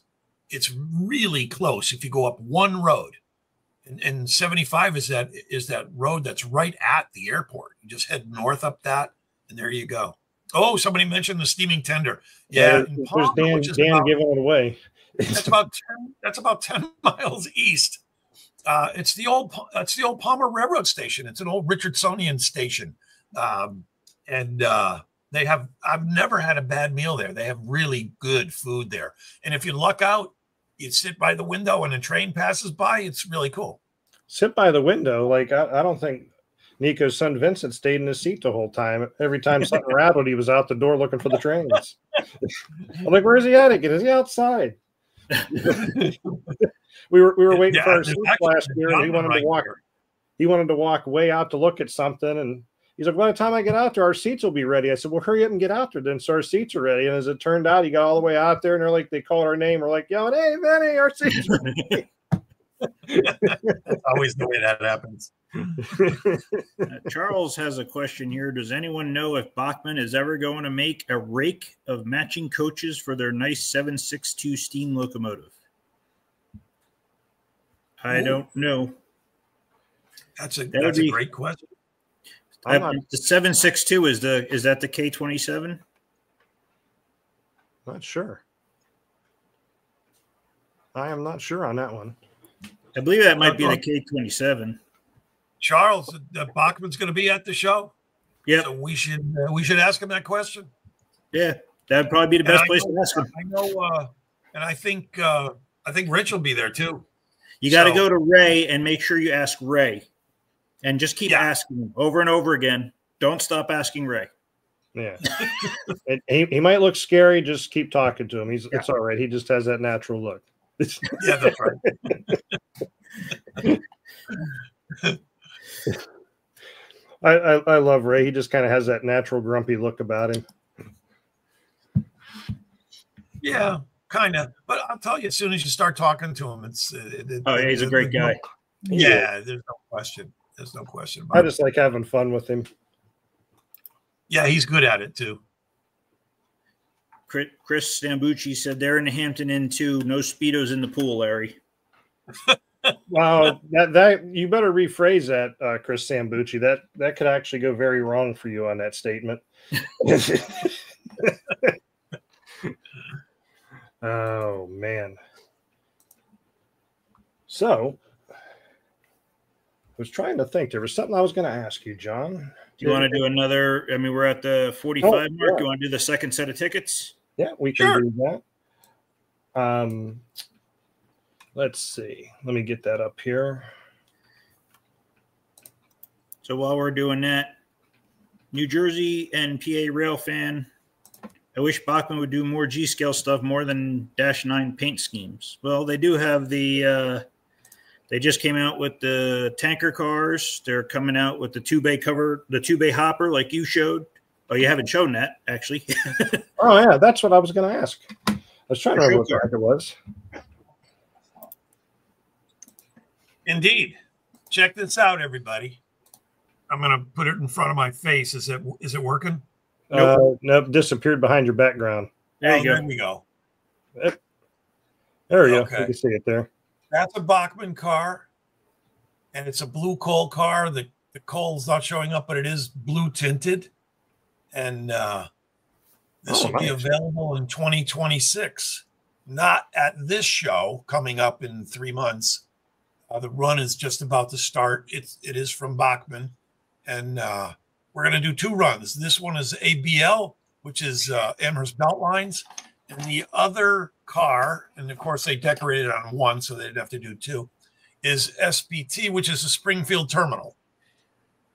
It's really close if you go up one road, and 75 is that road that's right at the airport. You just head north up that, and there you go. Oh, somebody mentioned the steaming tender. Yeah, there's Dan giving it away. That's about 10 miles east. It's the old Palmer Railroad Station. It's an old Richardsonian station, and I've never had a bad meal there. They have really good food there, and if you luck out, you sit by the window and a train passes by. It's really cool. Sit by the window, I don't think Nico's son Vincent stayed in his seat the whole time. Every time something rattled, he was out the door looking for the trains. I'm like, where's he at again? Is he outside? we were waiting for our seats last year, and he wanted to walk way out to look at something, and he's like, by the time I get out there, our seats will be ready. I said, well, hurry up and get out there then, so our seats are ready. And as it turned out, he got all the way out there, and they called our name. We're like, yelling, hey, Vinny, our seats are ready. That's always the way that happens. Charles has a question here. Does anyone know if Bachmann is ever going to make a rake of matching coaches for their nice 762 steam locomotive? I don't know. That's a great question. The 762 is that the K27? Not sure. I am not sure on that one. I believe that might be the K27. Charles, Bachmann's going to be at the show. Yeah, so we should ask him that question. Yeah, that'd probably be the best place to ask him. I know, and I think Rich will be there too. You got to go to Ray and make sure you ask Ray, and just keep asking him over and over again. Don't stop asking Ray. Yeah, he might look scary. Just keep talking to him. It's all right. He just has that natural look. Yeah, that's right. I love Ray. He just kind of has that natural grumpy look about him. Yeah, kind of. But I'll tell you, as soon as you start talking to him, he's a great guy. Yeah, there's no question. There's no question about I just like having fun with him. Yeah, he's good at it too. Chris Stambucci said they're in the Hampton Inn too. No Speedos in the pool, Larry. Wow, that you better rephrase that, Chris Sambucci. That could actually go very wrong for you on that statement. Oh man. So I was trying to think. There was something I was going to ask you, John. Do you want to do another? I mean, we're at the 45 mark. Yeah. Do you want to do the second set of tickets? Yeah, we can do that. Let's see. Let me get that up here. So while we're doing that, New Jersey and PA rail fan, I wish Bachmann would do more G-scale stuff more than -9 paint schemes. Well, they do have the they just came out with the tanker cars. They're coming out with the 2-bay cover, the 2-bay hopper like you showed. Oh, you haven't shown that, actually. Oh, yeah, that's what I was going to ask. I was trying to remember what the heck it was. Indeed. Check this out, everybody. I'm going to put it in front of my face. Is it working? Nope. Nope, disappeared behind your background. There you go. There we go. There we go. You can see it there. That's a Bachmann car, and it's a blue coal car. The coal's not showing up, but it is blue tinted. And this will be available in 2026. Not at this show coming up in 3 months. The run is just about to start. It is from Bachmann, and we're going to do 2 runs. This one is ABL, which is Amherst Belt Lines, and the other car, and of course they decorated on 1, so they'd have to do 2, is SPT, which is a Springfield terminal.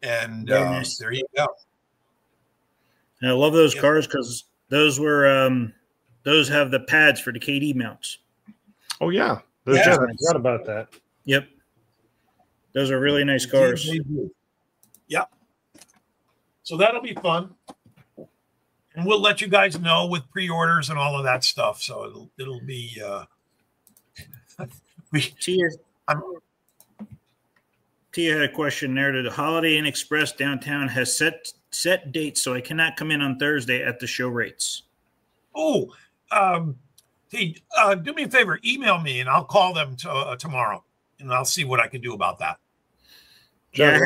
And there you go. And I love those cars because those were those have the pads for the KD mounts. Oh yeah, I forgot about that. Yep. Those are really nice cars. Yep. So that'll be fun. And we'll let you guys know with pre-orders and all of that stuff. So it'll be Tia had a question there. The Holiday Inn Express downtown has set dates, so I cannot come in on Thursday at the show rates. Oh, hey, do me a favor, email me and I'll call them tomorrow. And I'll see what I can do about that. Yeah,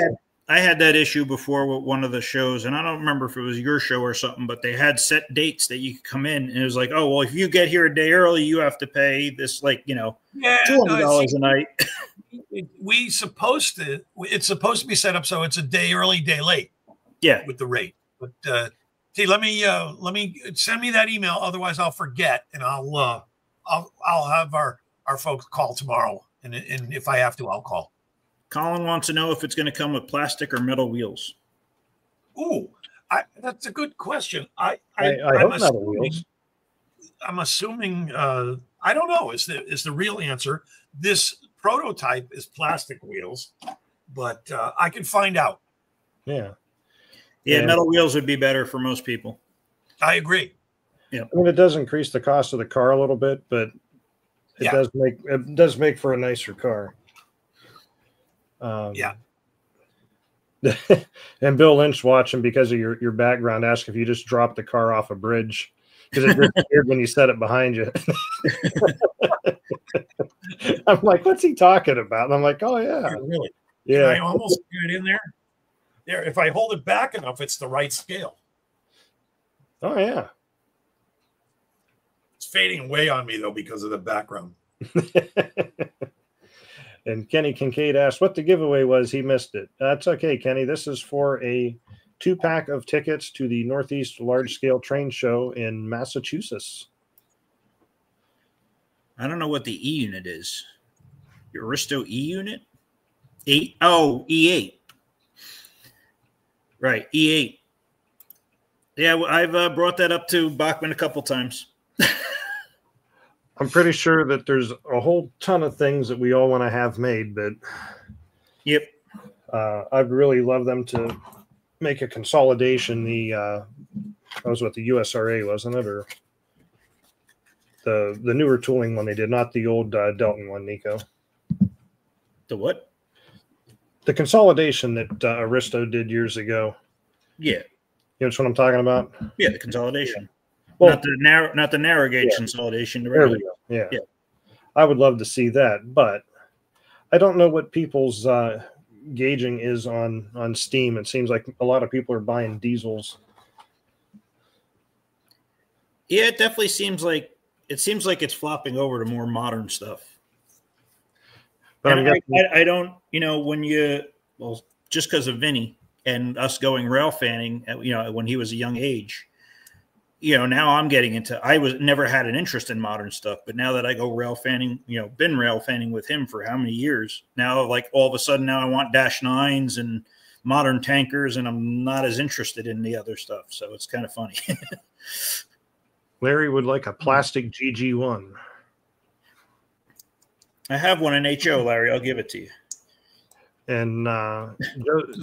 I had that issue before with one of the shows, and I don't remember if it was your show or something, but they had set dates that you could come in, and it was like, oh, well, if you get here a day early, you have to pay this, like, $200 a night. It's supposed to be set up so it's a day early, day late. Yeah, with the rate. But see, let me send me that email, otherwise I'll forget, and I'll have our folks call tomorrow. And if I have to, I'll call. Colin wants to know if it's going to come with plastic or metal wheels. Ooh, that's a good question. I hope metal wheels. I'm assuming. I don't know. Is the real answer? This prototype is plastic wheels, but I can find out. Yeah. Yeah, metal wheels would be better for most people. I agree. Yeah. I mean, it does increase the cost of the car a little bit, but it does make for a nicer car. Yeah. And Bill Lynch watching because of your background asked if you just dropped the car off a bridge because it disappeared when you set it behind you. I'm like, what's he talking about? And I'm like, oh yeah, really? Yeah. Can I almost get it in there. There, if I hold it back enough, it's the right scale. Oh yeah. It's fading away on me though because of the background. And Kenny Kincaid asked what the giveaway was. He missed it. That's okay, Kenny. This is for a 2-pack of tickets to the Northeast Large Scale Train Show in Massachusetts. I don't know what the E unit is. Your Aristo E unit? 8? Oh, E8. Right, E8. Yeah, I've brought that up to Bachmann a couple times. I'm pretty sure that there's a whole ton of things that we all want to have made, but yep, I'd really love them to make a consolidation. That was what the USRA, wasn't it? Or The newer tooling one they did, not the old Delton one, Nico. The what? The consolidation that Aristo did years ago. Yeah. You know what I'm talking about? Yeah, the consolidation. Well, not the narrow gauge consolidation. There we go. Yeah. I would love to see that, but I don't know what people's gauging is on steam. It seems like a lot of people are buying diesels. Yeah, it definitely seems like it's flopping over to more modern stuff. But I don't, just because of Vinny and us going rail fanning, when he was a young age, now I'm getting into, never had an interest in modern stuff, but now that I go rail fanning, been rail fanning with him for how many years now, like all of a sudden now I want -9s and modern tankers, and I'm not as interested in the other stuff. So it's kind of funny. Larry would like a plastic GG1. I have one in HO, Larry. I'll give it to you. And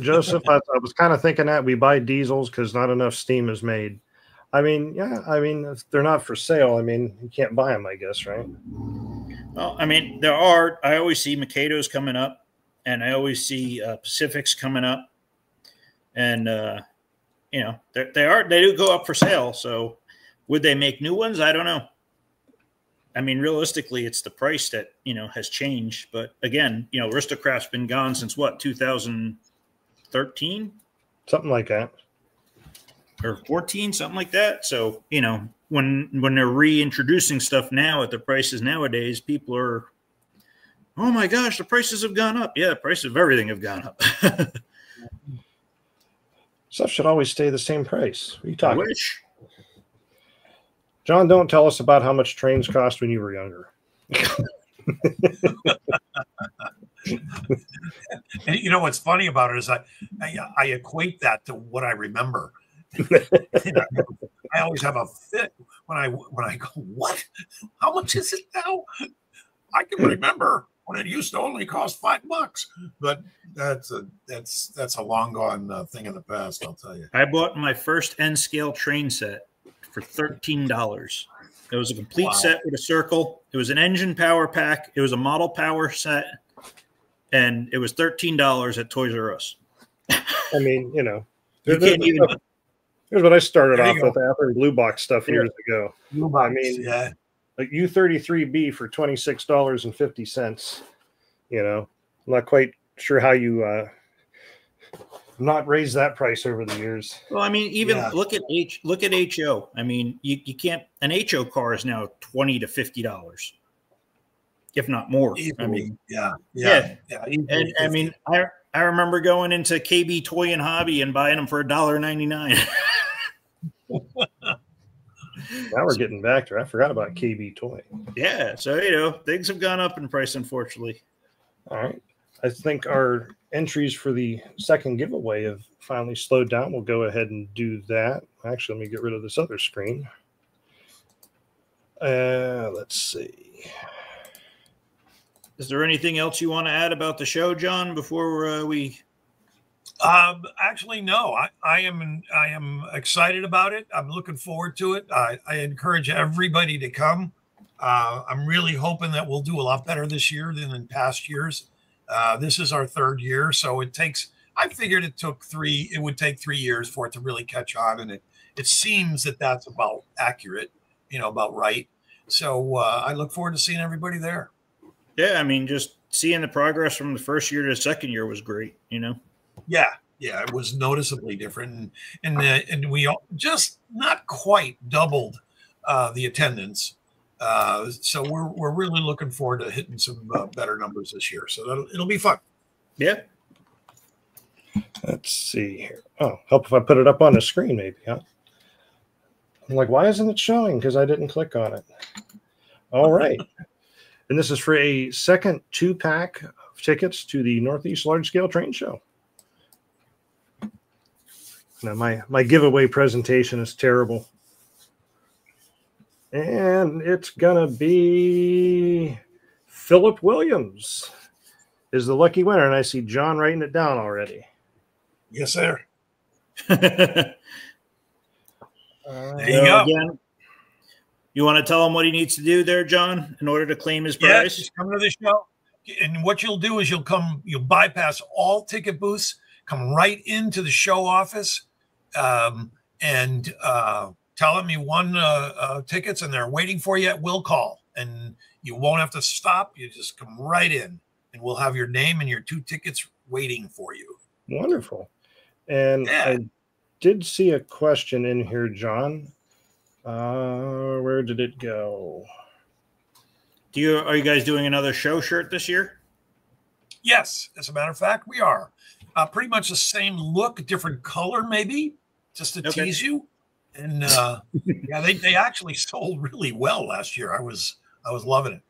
Joseph, I was kind of thinking that we buy diesels because not enough steam is made. I mean, if they're not for sale, you can't buy them, I guess, right? Well, there are. I always see Mikados coming up, and I always see Pacifics coming up, and they do go up for sale. So, would they make new ones? I don't know. Realistically, it's the price that has changed. But again, Aristo-craft's been gone since what, 2013, something like that. Or 14, something like that. So, when they're reintroducing stuff now at the prices nowadays, people are, oh my gosh, the prices have gone up. Yeah, the prices of everything have gone up. Stuff should always stay the same price. What are you talking? I wish. John, don't tell us about how much trains cost when you were younger. And what's funny about it is I equate that to what I remember. I always have a fit when I go, what? How much is it now? I can remember when it used to only cost $5, but that's a long gone thing in the past. I'll tell you. I bought my first N scale train set for $13. It was a complete set with a circle. It was an engine power pack. It was a model power set, and it was $13 at Toys R Us. You can't even. Here's what I started off with after Blue Box stuff years ago. Blue Box, like U33B for $26.50. I'm not quite sure how you not raise that price over the years. Well, look at HO. You can't. An HO car is now $20 to $50, if not more. Easily. And I remember going into KB Toy and Hobby and buying them for $1.99. Now we're getting back to it. I forgot about KB Toy. Yeah, so things have gone up in price, unfortunately. All right. I think our entries for the second giveaway have finally slowed down. We'll go ahead and do that. Actually, let me get rid of this other screen. Let's see. Is there anything else you want to add about the show, John, before we? Actually, no. I am excited about it. I'm looking forward to it. I encourage everybody to come. I'm really hoping that we'll do a lot better this year than in past years. This is our third year, so it takes. I figured it would take 3 years for it to really catch on, and it seems that that's about accurate. About right. So I look forward to seeing everybody there. Yeah, just seeing the progress from the first year to the second year was great. Yeah, it was noticeably different, and we just not quite doubled the attendance. So we're really looking forward to hitting some better numbers this year. So it'll be fun. Yeah. Let's see here. Oh, help if I put it up on the screen, maybe, huh? I'm like, why isn't it showing? Because I didn't click on it. All right. And this is for a second 2-pack of tickets to the Northeast Large Scale Train Show. Now, my giveaway presentation is terrible. And it's going to be Philip Williams is the lucky winner. And I see John writing it down already. Yes, sir. There you go. Again, You want to tell him what he needs to do there, John, in order to claim his Yeah, prize? just come to the show. And what you'll do is you'll bypass all ticket booths, come right into the show office, and tell them you won tickets and they're waiting for you at will call. And you won't have to stop. You just come right in and we'll have your name and your 2 tickets waiting for you. Wonderful. And yeah. I did see a question in here, John. Where did it go? Are you guys doing another show shirt this year? Yes, as a matter of fact, we are. Pretty much the same look, different color, maybe, just to tease you. And yeah, they actually sold really well last year. I was loving it.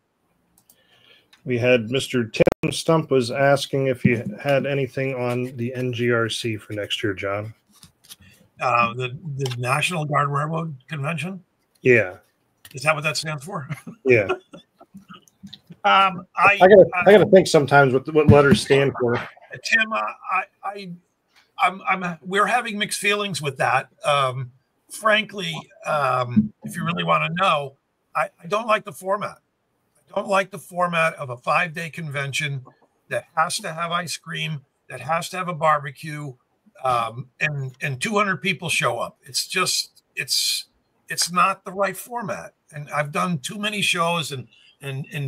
We had Mr. Tim Stump was asking if you had anything on the NGRC for next year, John. The National Guard Railroad Convention. Yeah. Is that what that stands for? Yeah. I gotta think sometimes what letters stand for. Tim, we're having mixed feelings with that. Frankly, if you really want to know, I don't like the format. I don't like the format of a 5-day convention that has to have ice cream, that has to have a barbecue, and 200 people show up. It's just it's not the right format. And I've done too many shows and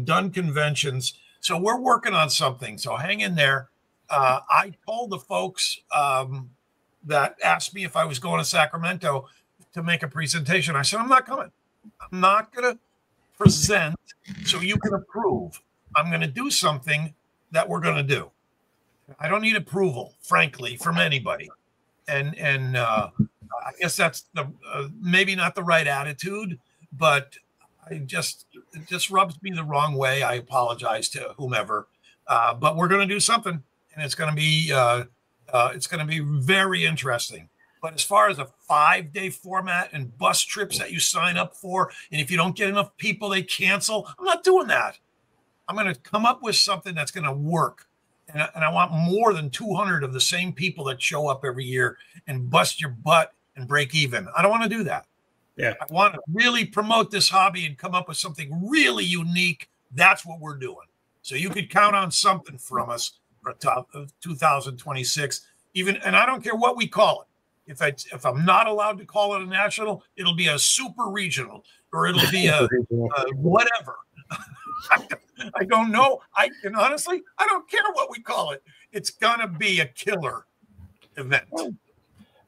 done conventions. So we're working on something. So hang in there. I told the folks that asked me if I was going to Sacramento to make a presentation. I said, I'm not coming. I'm not going to present so you can approve. I'm going to do something that we're going to do. I don't need approval, frankly, from anybody. And I guess that's maybe not the right attitude, but it just rubs me the wrong way. I apologize to whomever, but we're going to do something, and it's going to be very interesting. But as far as a 5-day format and bus trips that you sign up for, and if you don't get enough people, they cancel. I'm not doing that. I'm going to come up with something that's going to work. And I want more than 200 of the same people that show up every year and bust your butt and break even. I don't want to do that. Yeah. I want to really promote this hobby and come up with something really unique. That's what we're doing. So you could count on something from us for 2026. And I don't care what we call it. If I'm not allowed to call it a national, it'll be a super regional, or it'll be a whatever. I don't know. And honestly, I don't care what we call it. It's gonna be a killer event.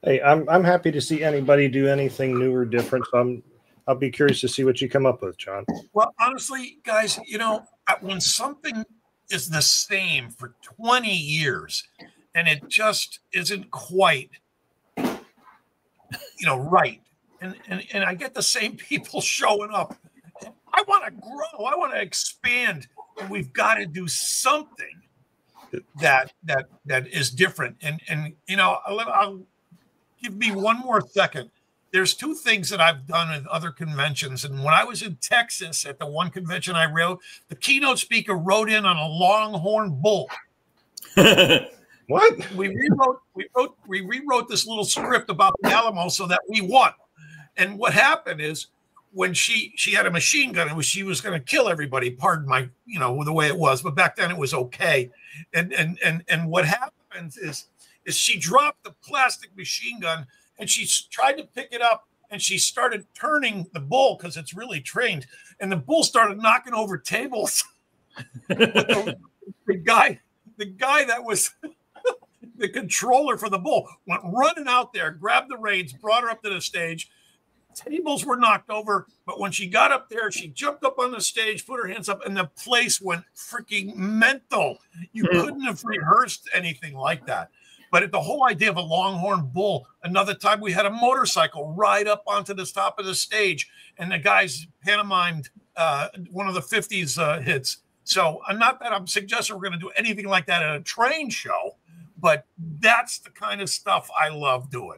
Hey, I'm happy to see anybody do anything new or different. So I'll be curious to see what you come up with, John. Well, honestly, guys, when something is the same for 20 years and it just isn't quite, right, and I get the same people showing up. I want to grow. I want to expand, and we've got to do something that is different. And I'll give me one more second. There's 2 things that I've done at other conventions, and when I was in Texas at the one convention I wrote, the keynote speaker rode in on a longhorn bull. What? We rewrote this little script about the Alamo so that we won. And what happened is, when she had a machine gun and she was going to kill everybody, pardon my, the way it was, but back then it was okay. And what happens is she dropped the plastic machine gun and she tried to pick it up and she started turning the bull because it's really trained. And the bull started knocking over tables. the guy that was the controller for the bull went running out there, grabbed the reins, brought her up to the stage. Tables were knocked over, but when she got up there, she jumped up on the stage, put her hands up, and the place went freaking mental. You couldn't have rehearsed anything like that. But the whole idea of a longhorn bull, another time we had a motorcycle ride up onto the top of the stage, and the guys pantomimed one of the 50s hits. So not that I'm suggesting we're going to do anything like that at a train show, but that's the kind of stuff I love doing.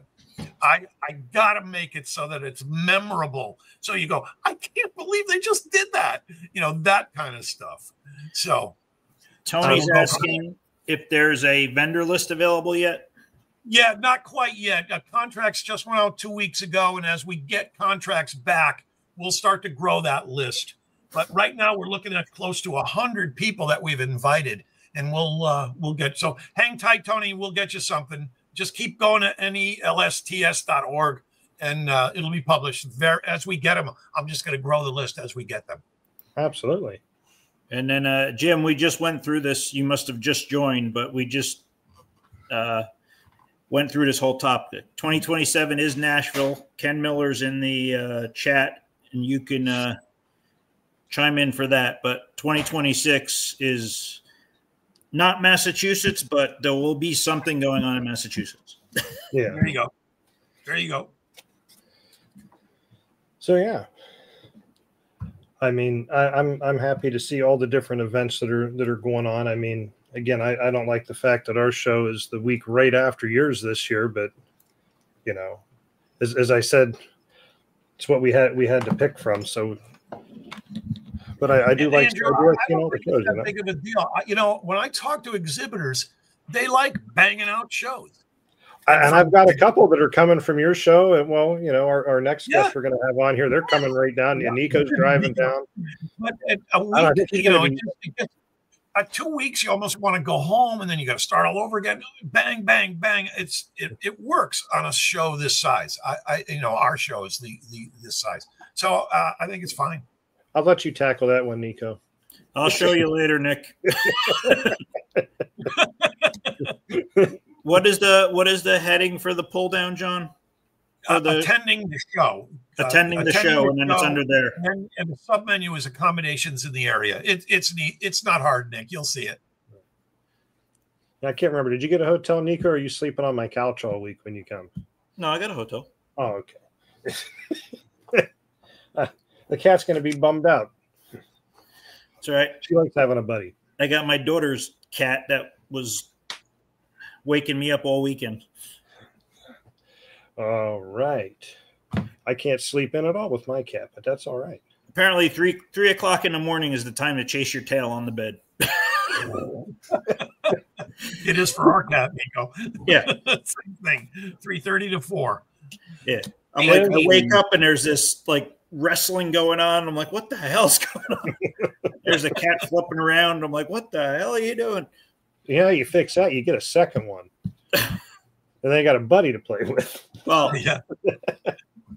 I got to make it so that it's memorable. So you go, I can't believe they just did that. That kind of stuff. So Tony's asking if there's a vendor list available yet. Yeah, not quite yet. Contracts just went out 2 weeks ago. And as we get contracts back, we'll start to grow that list. But right now we're looking at close to 100 people that we've invited, and we'll get, so hang tight, Tony. We'll get you something. Just keep going to nelsts.org, and it'll be published there as we get them. I'm just going to grow the list as we get them. Absolutely. And then, Jim, we just went through this. You must have just joined, but we just went through this whole topic. 2027 is Nashville. Ken Miller's in the chat, and you can chime in for that. But 2026 is not Massachusetts, but there will be something going on in Massachusetts. Yeah. There you go. There you go. So yeah, I mean, I'm happy to see all the different events that are going on. I mean, again, I don't like the fact that our show is the week right after yours this year, but you know, as I said, it's what we had to pick from. So, but I do like Andrew, seeing all the shows. That big of a deal. You know, when I talk to exhibitors, they like banging out shows. And I've got a couple that are coming from your show. And well, you know, our next guest we're going to have on here, they're coming right down. And Nico's driving down. But a week, you know, 2 weeks, you almost want to go home, and then you got to start all over again. Bang, bang, bang. It works on a show this size. You know, our show is this size. So I think it's fine. I'll let you tackle that one, Nico. I'll show you later, Nick. What is the heading for the pull down, John? Attending the show. Attending the show, and then it's under there. And the submenu is accommodations in the area. It's neat. It's not hard, Nick. You'll see it. I can't remember. Did you get a hotel, Nico, or are you sleeping on my couch all week when you come? No, I got a hotel. Oh, okay. The cat's going to be bummed out. That's all right. She likes having a buddy. I got my daughter's cat that was waking me up all weekend. All right. I can't sleep in at all with my cat, but that's all right. Apparently 3 o'clock in the morning is the time to chase your tail on the bed. It is for our cat, Nico. Yeah. Same thing. 3:30 to 4. Yeah. I'm like, I wake up and there's this like wrestling going on. I'm like, what the hell's going on? There's a cat flipping around. I'm like, what the hell are you doing? Yeah, you fix that, you get a second one. And they got a buddy to play with. Well, Yeah.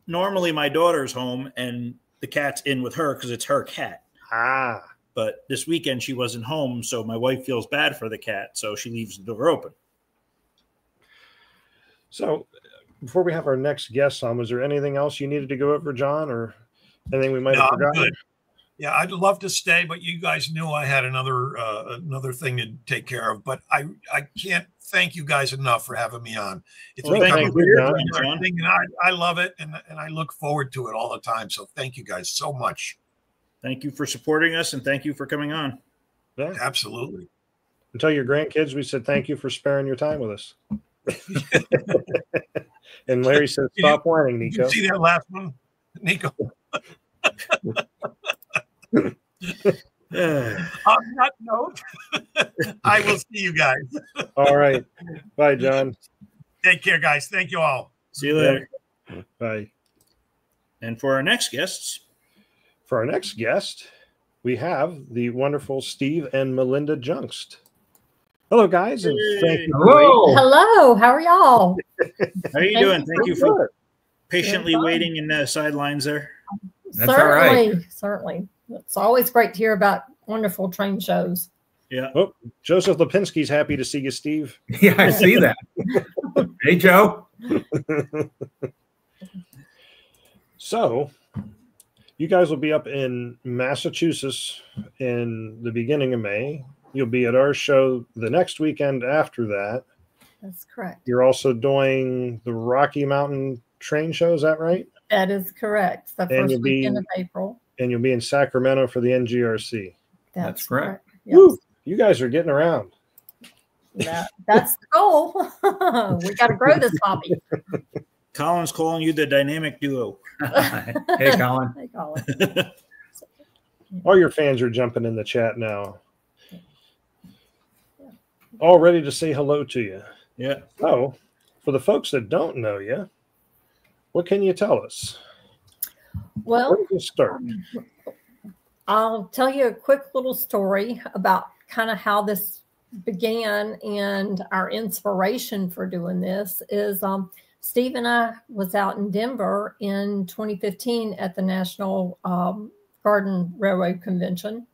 normally my daughter's home and the cat's in with her because it's her cat. Ah. But this weekend she wasn't home, so my wife feels bad for the cat, so she leaves the door open. So before we have our next guest on, was there anything else you needed to go over, John, or anything we might have forgotten? Good. Yeah, I'd love to stay, but you guys knew I had another thing to take care of. But I can't thank you guys enough for having me on. It's become a weird thing, and I love it, and I look forward to it all the time. So thank you guys so much. Thank you for supporting us, and thank you for coming on. Yeah, absolutely. And tell your grandkids we said thank you for sparing your time with us. And Larry said, "Stop whining, Nico." Did you see that last one, Nico? On that note, I will see you guys. All right. Bye, John. Take care, guys. Thank you all. See you later. Bye. And for our next guests. For our next guest, we have the wonderful Steve and Malinda Jungst. Hello, guys, and thank you. Hello. Hello. How are y'all? How are you doing? Thank you for patiently waiting in the sidelines there. That's certainly, all right. Certainly. It's always great to hear about wonderful train shows. Yeah. Oh, Joseph Lipinski's happy to see you, Steve. Yeah, I see that. Hey, Joe. So, you guys will be up in Massachusetts in the beginning of May. You'll be at our show the next weekend after that. That's correct. You're also doing the Rocky Mountain train show, is that right? That is correct. The first weekend of April. And you'll be in Sacramento for the NGRC. That's correct. Yes. Woo, you guys are getting around. That's the goal. We got to grow this hobby. Colin's calling you the dynamic duo. Hey, Colin. Hey, Colin. All your fans are jumping in the chat now. All ready to say hello to you. Yeah. So, for the folks that don't know you, what can you tell us? Well, where did you start? I'll tell you a quick little story about kind of how this began, and our inspiration for doing this is Steve and I was out in Denver in 2015 at the National Garden Railroad Convention.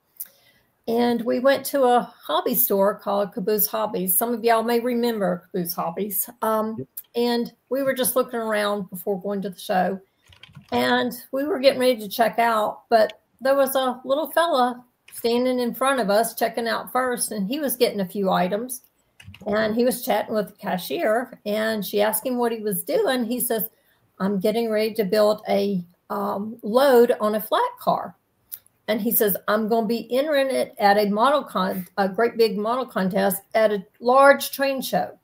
And we went to a hobby store called Caboose Hobbies. Some of y'all may remember Caboose Hobbies. And we were just looking around before going to the show. And we were getting ready to check out, but there was a little fella standing in front of us checking out first, and he was getting a few items. And he was chatting with the cashier, and she asked him what he was doing. He says, I'm getting ready to build a load on a flat car. And he says, I'm going to be entering it at a great big model contest at a large train show.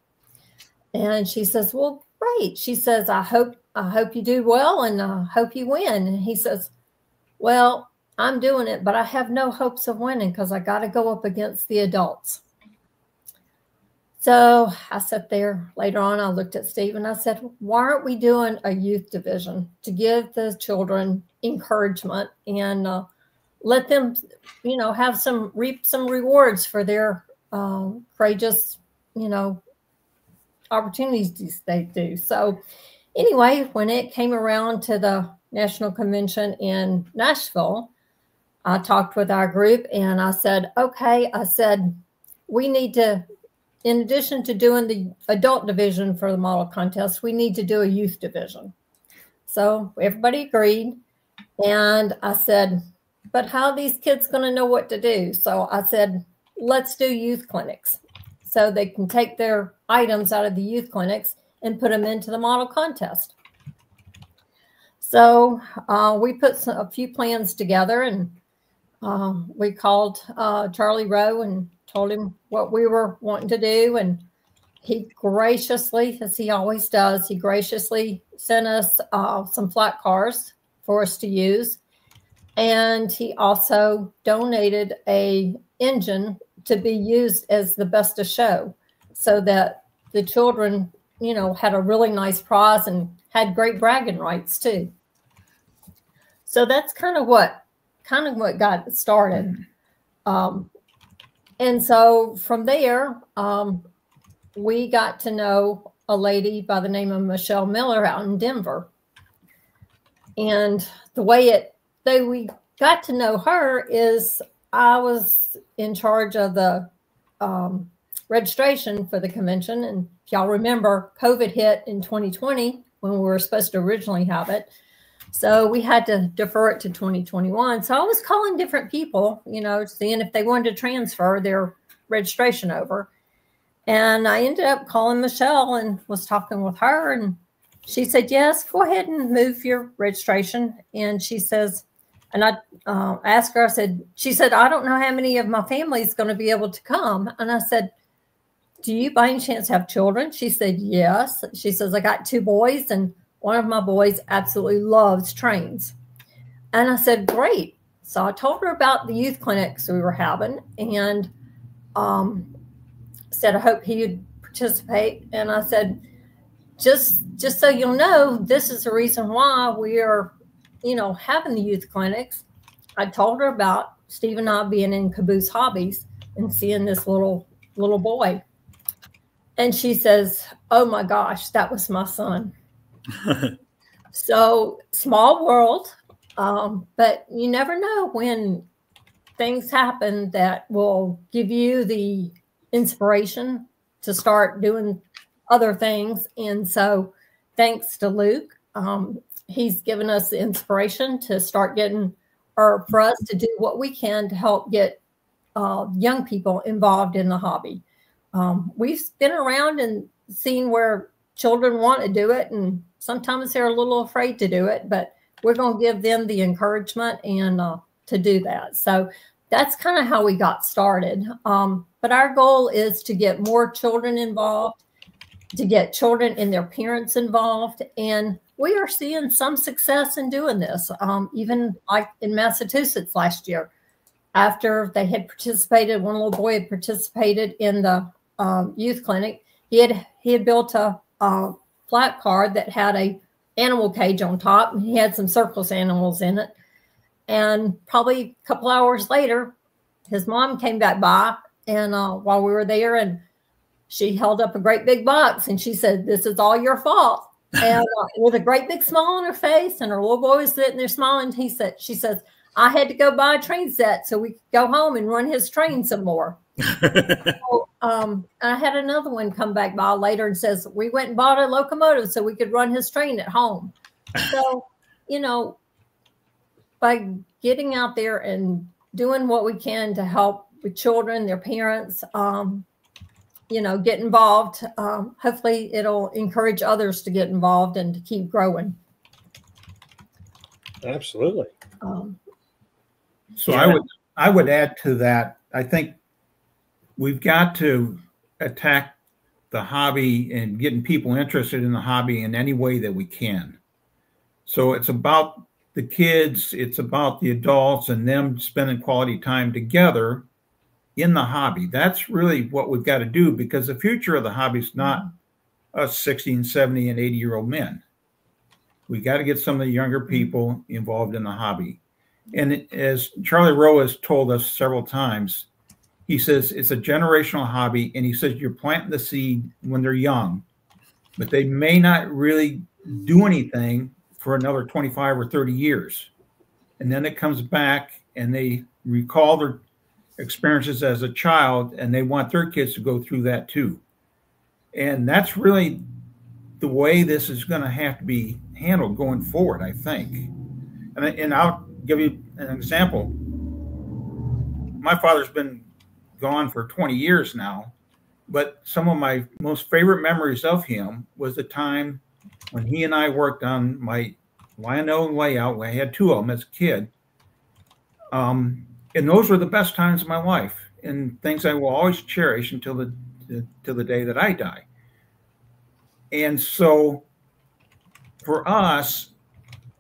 And she says, well, great. She says, I hope you do well, and I hope you win. And he says, well, I'm doing it, but I have no hopes of winning because I got to go up against the adults. So I sat there later on. I looked at Steve and I said, why aren't we doing a youth division to give the children encouragement and let them, have reap some rewards for their courageous, opportunities they do. So anyway, when it came around to the National Convention in Nashville, I talked with our group and I said, okay, we need to, in addition to doing the adult division for the model contest, we need to do a youth division. So everybody agreed. And I said, but how are these kids going to know what to do? So I said, let's do youth clinics so they can take their items out of the youth clinics and put them into the model contest. So we put a few plans together, and we called Charlie Rowe and told him what we were wanting to do. And he graciously, as he always does, he graciously sent us some flat cars for us to use. And he also donated a engine to be used as the best of show so that the children, had a really nice prize and had great bragging rights too. So that's kind of what got it started. And so from there, we got to know a lady by the name of Michelle Miller out in Denver. And the way we got to know her is I was in charge of the registration for the convention. And if y'all remember, COVID hit in 2020 when we were supposed to originally have it. So we had to defer it to 2021. So I was calling different people, seeing if they wanted to transfer their registration over. And I ended up calling Michelle and was talking with her. And she said, yes, go ahead and move your registration. And she says, and I asked her, she said, I don't know how many of my family is going to be able to come. And I said, do you by any chance have children? She said, yes. She says, I got 2 boys, and one of my boys absolutely loves trains. And I said, great. So I told her about the youth clinics we were having and said, I hope he would participate. And I said, just so you'll know, this is the reason why we are, having the youth clinics. I told her about Steve and I being in Caboose Hobbies and seeing this little boy. And she says, oh my gosh, that was my son. So small world, but you never know when things happen that will give you the inspiration to start doing other things. And so thanks to Luke, he's given us the inspiration to start for us to do what we can to help get young people involved in the hobby. We've been around and seen where children want to do it, and sometimes they're a little afraid to do it, but we're going to give them the encouragement and to do that. So that's kind of how we got started. But our goal is to get more children involved, to get children and their parents involved. And we are seeing some success in doing this. Even like in Massachusetts last year, after they had participated, one little boy had participated in the youth clinic. He had built a flat car that had a animal cage on top, and he had some circus animals in it. And probably a couple hours later, his mom came back by, and while we were there, and she held up a great big box, and she said, "This is all your fault." And with a great big smile on her face, and her little boy was sitting there smiling. She says, "I had to go buy a train set so we could go home and run his train some more." So, I had another one come back by later and says, "We went and bought a locomotive so we could run his train at home." So, you know, by getting out there and doing what we can to help with children, their parents, you know, get involved. Hopefully it'll encourage others to get involved and to keep growing. Absolutely. So yeah. I would add to that. I think we've got to attack the hobby and getting people interested in the hobby in any way that we can. So it's about the kids, it's about the adults and them spending quality time together in the hobby. That's really what we've got to do, because the future of the hobby is not us 60 and 70 and 80-year-old men. We got to get some of the younger people involved in the hobby. And as Charlie Rowe has told us several times, he says it's a generational hobby, and he says you're planting the seed when they're young, but they may not really do anything for another 25 or 30 years. And then it comes back and they recall their experiences as a child, and they want their kids to go through that too. And that's really the way this is going to have to be handled going forward, I think. And I'll give you an example. My father's been gone for 20 years now, but some of my most favorite memories of him was the time when he and I worked on my Y&O layout. I had two of them as a kid. And those were the best times of my life, and things I will always cherish until the day that I die. And so for us,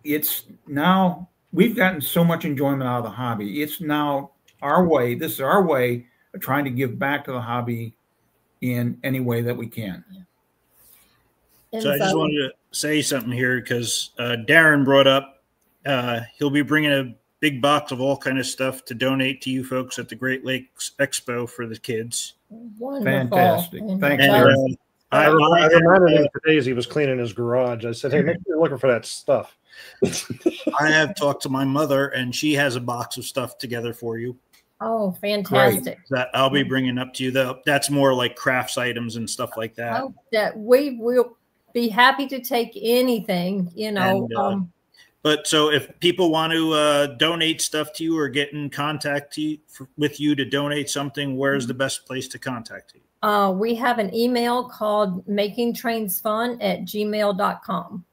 it's now, we've gotten so much enjoyment out of the hobby. It's now our way. This is our way of trying to give back to the hobby in any way that we can. So I just wanted to say something here, because Darren brought up he'll be bringing a big box of all kind of stuff to donate to you folks at the Great Lakes Expo for the kids. Wonderful. Fantastic. Thank you. And, I reminded him today as he was cleaning his garage. I said, "Hey, make sure you're looking for that stuff." I have talked to my mother, and she has a box of stuff together for you. Oh, fantastic. That I'll be bringing up to you. That's more like crafts items and stuff like that. Oh, that we will be happy to take anything, you know. And, but so if people want to donate stuff to you or get in contact with you to donate something, where's the best place to contact you? We have an email called makingtrainsfun@gmail.com.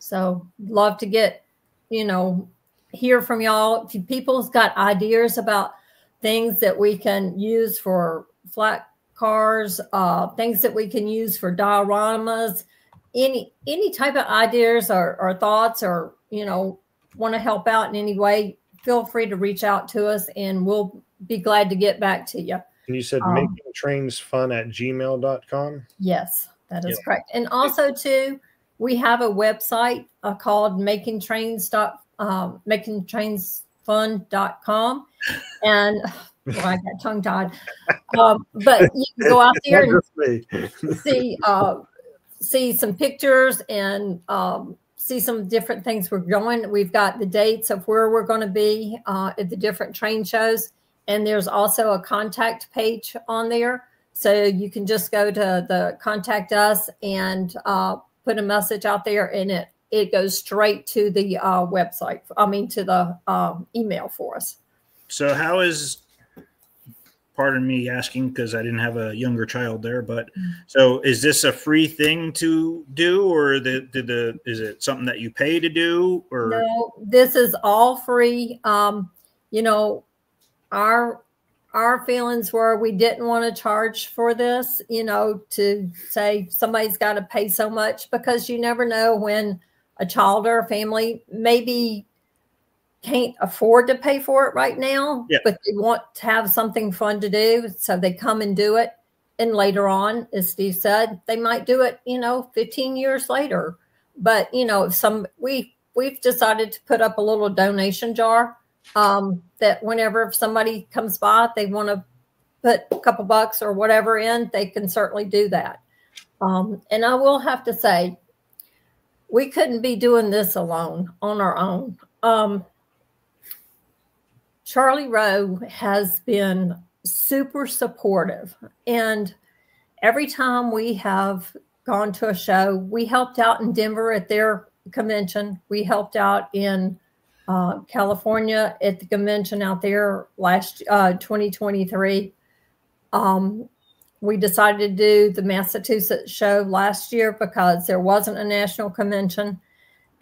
So love to get, you know, hear from y'all. If people's got ideas about things that we can use for flat cars, things that we can use for dioramas, any type of ideas or thoughts, or, you know, want to help out in any way, feel free to reach out to us and we'll be glad to get back to you. And you said makingtrainsfun@gmail.com? Yes, that is correct. And also too, we have a website called makingtrainsfun.com. And well, I got tongue tied. But you can go out there and see some pictures and see some different things we're going. We've got the dates of where we're going to be at the different train shows. And there's also a contact page on there. So you can just go to the contact us and put a message out there, and it goes straight to the website. I mean, to the email for us. So how is, pardon me asking because I didn't have a younger child there, but so is this a free thing to do, or is it something that you pay to do? Or no, this is all free. You know, our feelings were we didn't want to charge for this, you know, to say somebody's got to pay so much, because you never know when a child or a family maybe can't afford to pay for it right now, but they want to have something fun to do. So they come and do it. And later on, as Steve said, they might do it, you know, 15 years later. But you know, if we've decided to put up a little donation jar that whenever if somebody comes by, they want to put a couple bucks or whatever in, they can certainly do that. And I will have to say, we couldn't be doing this alone on our own. Charlie Rowe has been super supportive. And every time we have gone to a show, we helped out in Denver at their convention. We helped out in California at the convention out there last 2023. We decided to do the Massachusetts show last year because there wasn't a national convention.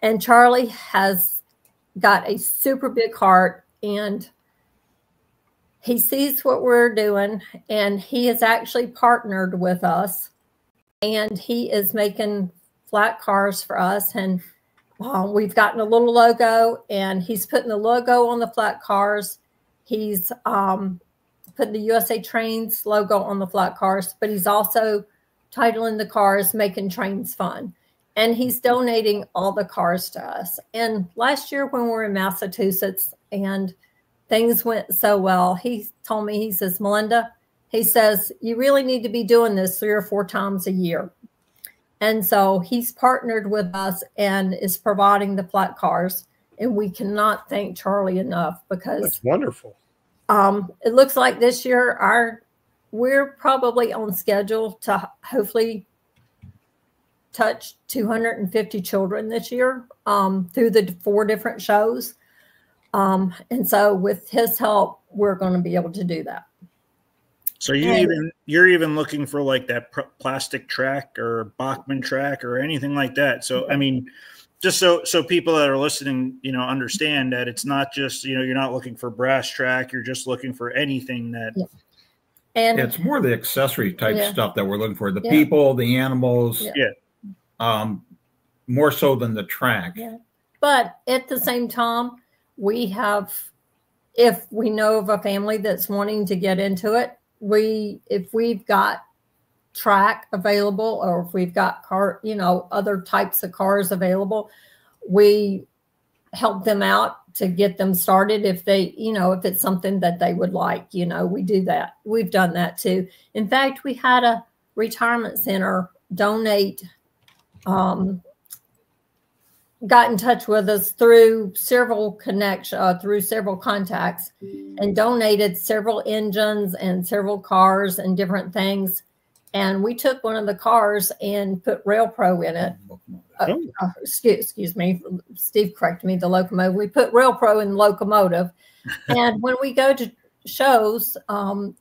And Charlie has got a super big heart, and he sees what we're doing, and he has actually partnered with us, and he is making flat cars for us. And we've gotten a little logo, and he's putting the logo on the flat cars. He's putting the USA Trains logo on the flat cars, but he's also titling the cars, Making Trains Fun. And he's donating all the cars to us. And last year when we were in Massachusetts and things went so well, he told me, he says, Malinda, he says, you really need to be doing this 3 or 4 times a year. And so he's partnered with us and is providing the flat cars. And we cannot thank Charlie enough, because that's wonderful. It looks like this year we're probably on schedule to hopefully touch 250 children this year through the 4 different shows. And so with his help, we're going to be able to do that. So you're even looking for like that plastic track or Bachman track or anything like that. So, I mean, just so people that are listening, you know, understand that it's not just, you know, you're not looking for brass track. You're just looking for anything that. Yeah. And it's more the accessory type stuff that we're looking for. The people, the animals. More so than the track. Yeah. But at the same time, we have, if we know of a family that's wanting to get into it, if we've got track available, or if we've got other types of cars available, we help them out to get them started. If they, if it's something that they would like, we do that. We've done that too. In fact, we had a retirement center donate, got in touch with us through several contacts, and donated several engines and several cars and different things. And we took one of the cars and put RailPro in it. Excuse me, Steve corrected me, the locomotive. We put RailPro in the locomotive. And when we go to shows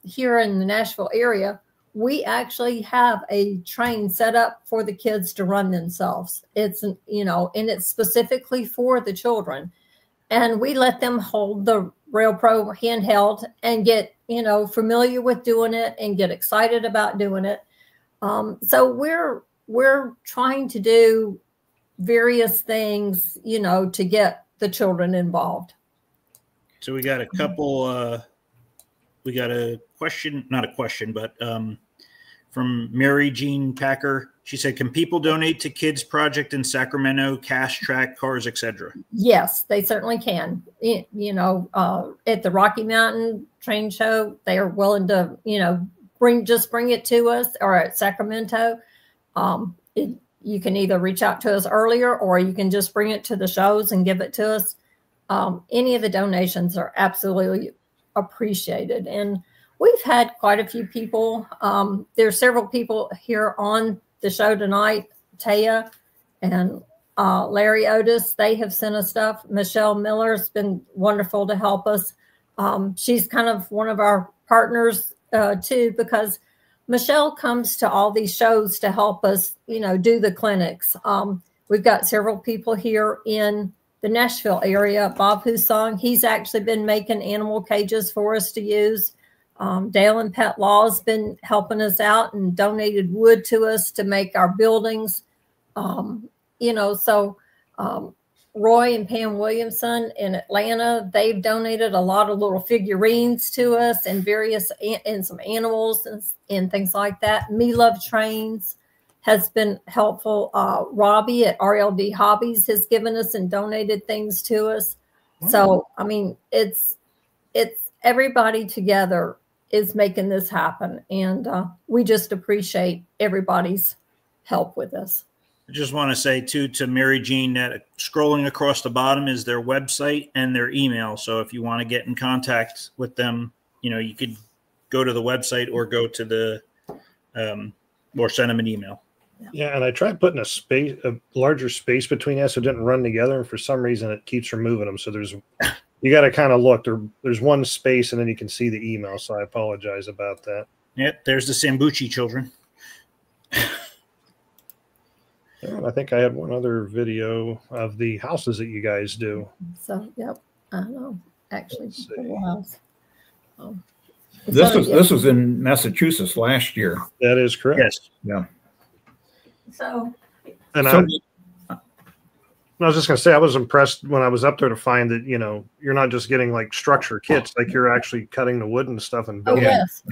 here in the Nashville area, we actually have a train set up for the kids to run themselves. It's, and it's specifically for the children. And we let them hold the RailPro handheld and get, familiar with doing it and get excited about doing it. So we're trying to do various things, to get the children involved. So we got a couple, we got a question, not a question, but from Mary Jean Packer. She said, can people donate to Kids Project in Sacramento, cash, track, cars, etc.? Yes, they certainly can. At the Rocky Mountain Train Show, they are willing to, bring it to us, or at Sacramento. You can either reach out to us earlier, or you can just bring it to the shows and give it to us. Any of the donations are absolutely appreciated. And we've had quite a few people. There's several people here on the show tonight, Taya and Larry Otis. They have sent us stuff. Michelle Miller's been wonderful to help us. She's kind of one of our partners too, because Michelle comes to all these shows to help us, do the clinics. We've got several people here in the Nashville area. Bob Husong, he's actually been making animal cages for us to use. Dale and Pet Law has been helping us out and donated wood to us to make our buildings. Roy and Pam Williamson in Atlanta, they've donated a lot of little figurines to us and various, and some animals and things like that. Me Love Trains has been helpful. Robbie at RLD Hobbies has given us and donated things to us. So, I mean, it's everybody together is making this happen. And we just appreciate everybody's help with this. I just want to say, too, to Mary Jean, that scrolling across the bottom is their website and their email. So if you want to get in contact with them, you know, you could go to the website or go to the or send them an email. Yeah, and I tried putting a larger space between us so it didn't run together, and for some reason it keeps removing them. So you got to kind of look. There's one space, and then you can see the email. So I apologize about that. Yep, there's the Sambuchi children. Yeah, I think I had one other video of the houses that you guys do. So, yep, I know. Actually, house. This was in Massachusetts last year. That is correct. Yes. Yeah. So, and I was just going to say, I was impressed when I was up there to find that, you know, you're not just getting like structure kits, like you're actually cutting the wood and stuff and building. Yes.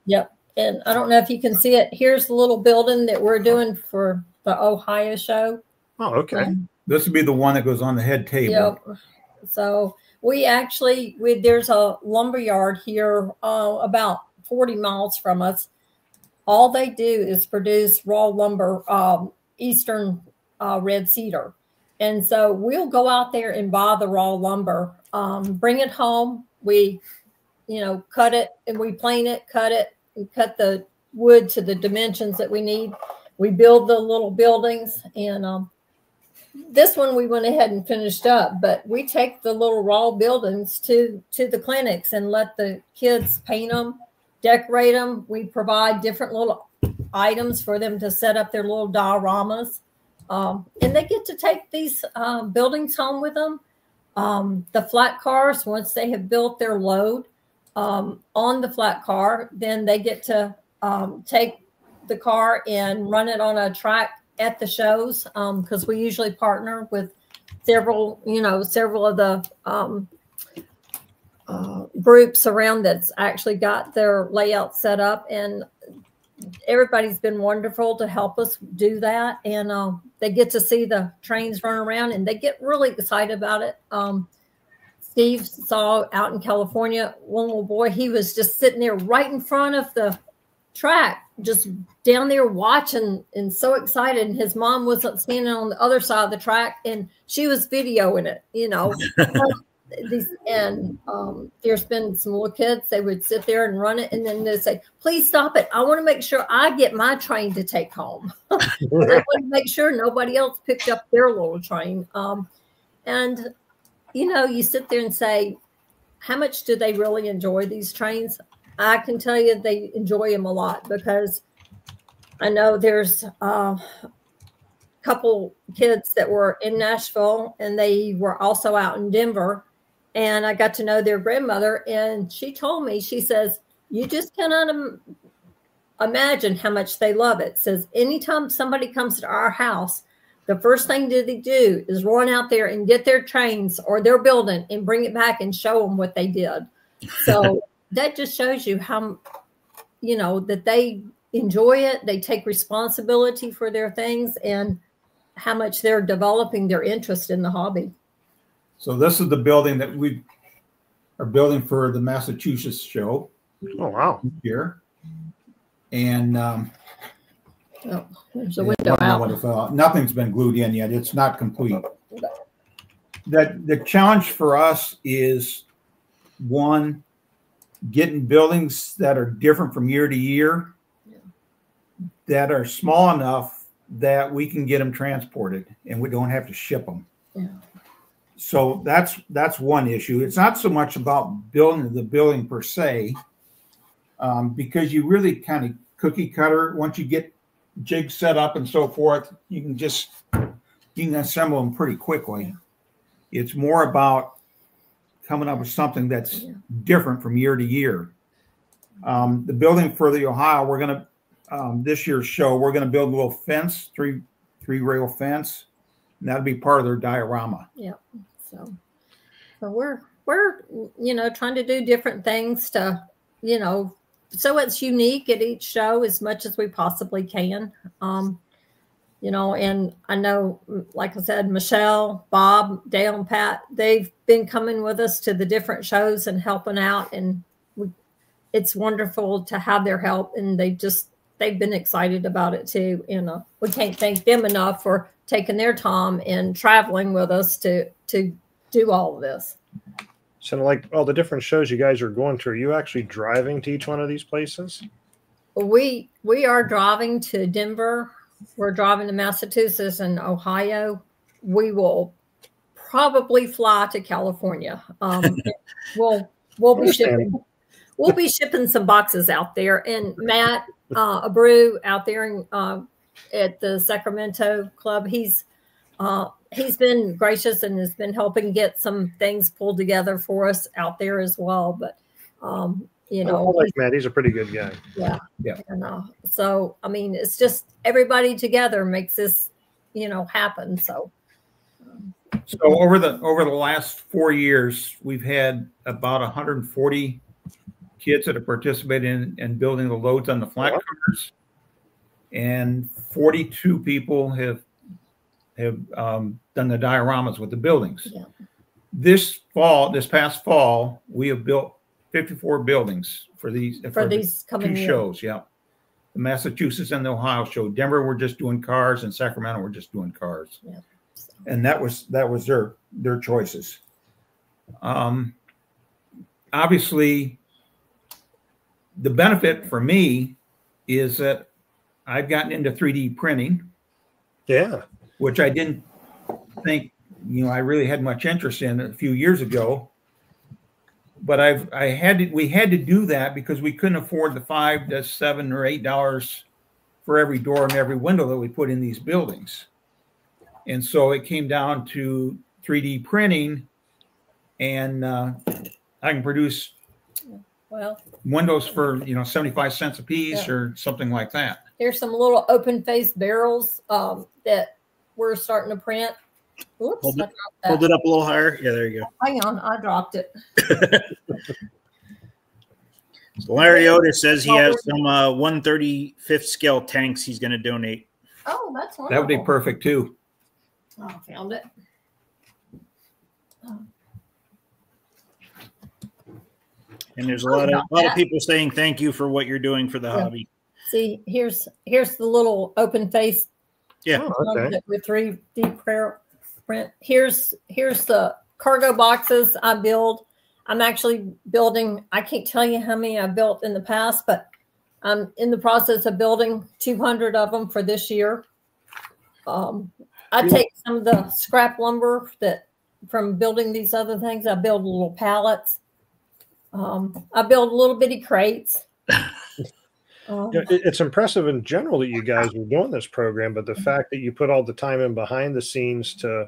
Yep. And I don't know if you can see it. Here's the little building that we're doing for the Ohio show. Oh, okay. This would be the one that goes on the head table. Yep. So we actually, there's a lumber yard here about 40 miles from us. All they do is produce raw lumber, Eastern red cedar. And so we'll go out there and buy the raw lumber, bring it home. We, cut it and we plane it, cut it, and cut the wood to the dimensions that we need. We build the little buildings, and this one we went ahead and finished up, but we take the little raw buildings to the clinics and let the kids paint them, decorate them. We provide different little items for them to set up their little dioramas. And they get to take these buildings home with them. The flat cars, once they have built their load on the flat car, then they get to take the car and run it on a track at the shows, because we usually partner with several of the groups around that's actually got their layout set up, and everybody's been wonderful to help us do that. And they get to see the trains run around and they get really excited about it. Steve saw out in California, one little boy, he was just sitting there right in front of the track, just down there watching and so excited. And his mom was standing on the other side of the track and she was videoing it, And there's been some little kids, they would sit there and run it, and then they say, please stop it. I want to make sure I get my train to take home. They want to make sure nobody else picked up their little train. And, you sit there and say, how much do they really enjoy these trains? I can tell you they enjoy them a lot, because I know there's couple kids that were in Nashville and they were also out in Denver. And I got to know their grandmother, and she told me, she says, you just cannot imagine how much they love it. Says, anytime somebody comes to our house, the first thing that they do is run out there and get their trains or their building and bring it back and show them what they did. So that just shows you how, that they enjoy it. They take responsibility for their things and how much they're developing their interest in the hobby. So this is the building that we are building for the Massachusetts show. Oh, wow. Here. And there's a window out. Nothing's been glued in yet. It's not complete. The challenge for us is, one, getting buildings that are different from year to year, that are small enough that we can get them transported and we don't have to ship them. Yeah. So that's one issue. It's not so much about building the building per se, because you really kind of cookie cutter. Once you get jigs set up and so forth, you can assemble them pretty quickly. It's more about coming up with something that's different from year to year. The building for the Ohio, we're going to this year's show, we're going to build a little fence, three rail fence, and that'll be part of their diorama. Yeah. So we're trying to do different things to, so it's unique at each show as much as we possibly can. You know, and I know, like I said, Michelle, Bob, Dale, and Pat, they've been coming with us to the different shows and helping out. And it's wonderful to have their help. And they've been excited about it too. And we can't thank them enough for taking their time and traveling with us to do all of this. So like all the different shows you guys are going to, are you actually driving to each one of these places? We are driving to Denver. We're driving to Massachusetts and Ohio. We will probably fly to California. We'll be shipping. We'll be shipping some boxes out there. And Matt Abreu out there at the Sacramento Club, he's been gracious and has been helping get some things pulled together for us out there as well. But you know, I like Matt. He's a pretty good guy. Yeah. And, so, I mean, it's just everybody together makes this, you know, happen. So over the last 4 years, we've had about 140 kids that have participated in building the loads on the flat cars, and 42 people have done the dioramas with the buildings. Yeah. This past fall, we have built 54 buildings for these coming two shows. Yeah, the Massachusetts and the Ohio show. Denver, we're just doing cars, and Sacramento, we're just doing cars. Yeah. And that was their choices. Obviously, the benefit for me is that I've gotten into 3D printing. Yeah, which I didn't think, you know, I really had much interest in a few years ago. But we had to do that because we couldn't afford the $5 to $7 or $8 for every door and every window that we put in these buildings. And so it came down to 3D printing, and I can produce windows for, you know, 75 cents a piece or something like that. Here's some little open face barrels that we're starting to print. Whoops, hold it up a little higher. Yeah, there you go. Hang on, I dropped it. So Larry Otis says he has some 1/35th scale tanks he's going to donate. Oh, that's wonderful. That would be perfect too. Oh, I found it. And there's a lot of people saying thank you for what you're doing for the hobby. See, here's the little open face. Yeah. With 3D print. Here's the cargo boxes I build. I'm actually building, I can't tell you how many I built in the past, but I'm in the process of building 200 of them for this year. I take some of the scrap lumber from building these other things. I build little pallets. I build little bitty crates. It's impressive in general that you guys were doing this program, but the fact that you put all the time in behind the scenes to,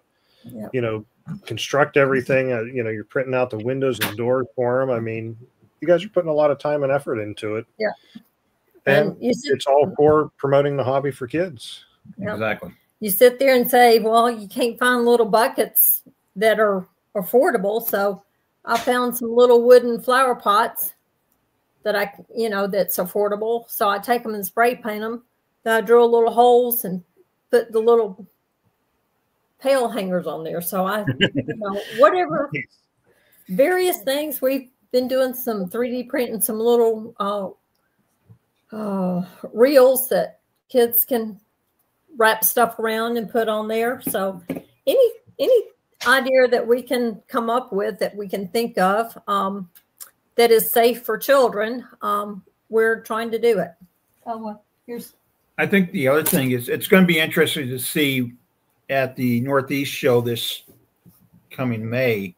you know, construct everything, you know, you're printing out the windows and doors for them. I mean, you guys are putting a lot of time and effort into it. Yeah. And it's all for promoting the hobby for kids. Yep. Exactly. You sit there and say, well, you can't find little buckets that are affordable. So I found some little wooden flower pots that that's affordable. So I take them and spray paint them. Then I drill little holes and put the little pail hangers on there. So whatever various things. We've been doing some 3D printing, some little reels that kids can wrap stuff around and put on there. So any idea that we can come up with, that we can think of, that is safe for children, we're trying to do it. I think the other thing is it's going to be interesting to see at the Northeast show this coming May,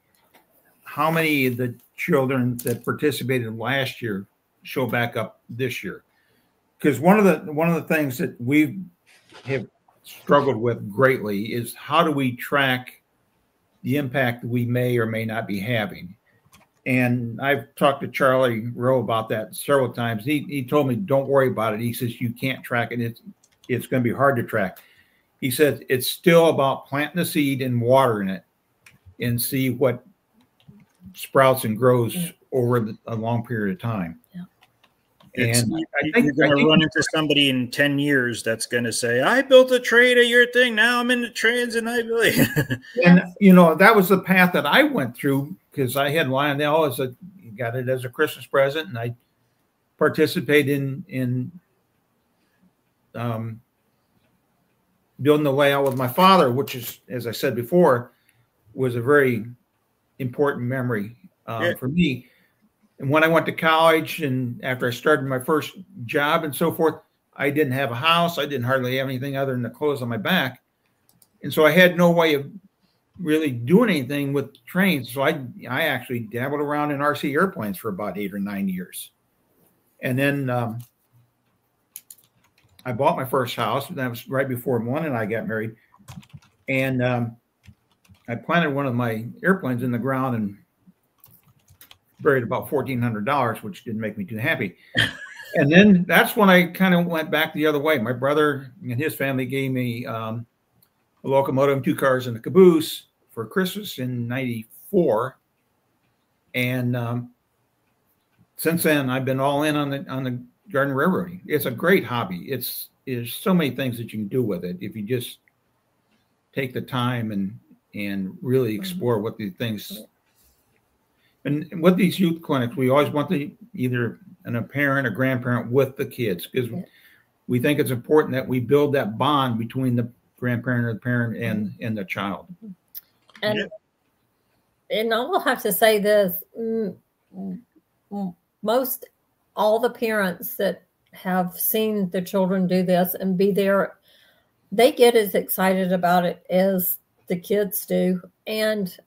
how many of the children that participated last year show back up this year. Because one of the things that we have struggled with greatly is how do we track the impact that we may or may not be having. And I've talked to Charlie Rowe about that several times. He told me, don't worry about it. He says, you can't track it. It's going to be hard to track. He said, it's still about planting the seed and watering it and see what sprouts and grows over a long period of time. Yeah. And you're going to run into somebody in 10 years that's going to say, I built a train of your thing. Now I'm in the trains and I believe. And, you know, that was the path that I went through because I had Lionel got it as a Christmas present. And I participated in building the layout with my father, which is, as I said before, was a very important memory for me. And when I went to college and after I started my first job and so forth, I didn't have a house. I didn't hardly have anything other than the clothes on my back. And so I had no way of really doing anything with trains. So I actually dabbled around in RC airplanes for about 8 or 9 years. And then I bought my first house. That was right before Malinda and I got married. And I planted one of my airplanes in the ground and buried about $1,400, which didn't make me too happy. And then that's when I kind of went back the other way. My brother and his family gave me a locomotive, 2 cars, and a caboose for Christmas in '94. And since then, I've been all in on the garden railroading. It's a great hobby. There's so many things that you can do with it if you just take the time and really explore what these things. And with these youth clinics, we always want either a parent or grandparent with the kids because we think it's important that we build that bond between the grandparent or the parent and the child. And I will have to say this, most all the parents that have seen the children do this and be there, they get as excited about it as the kids do. And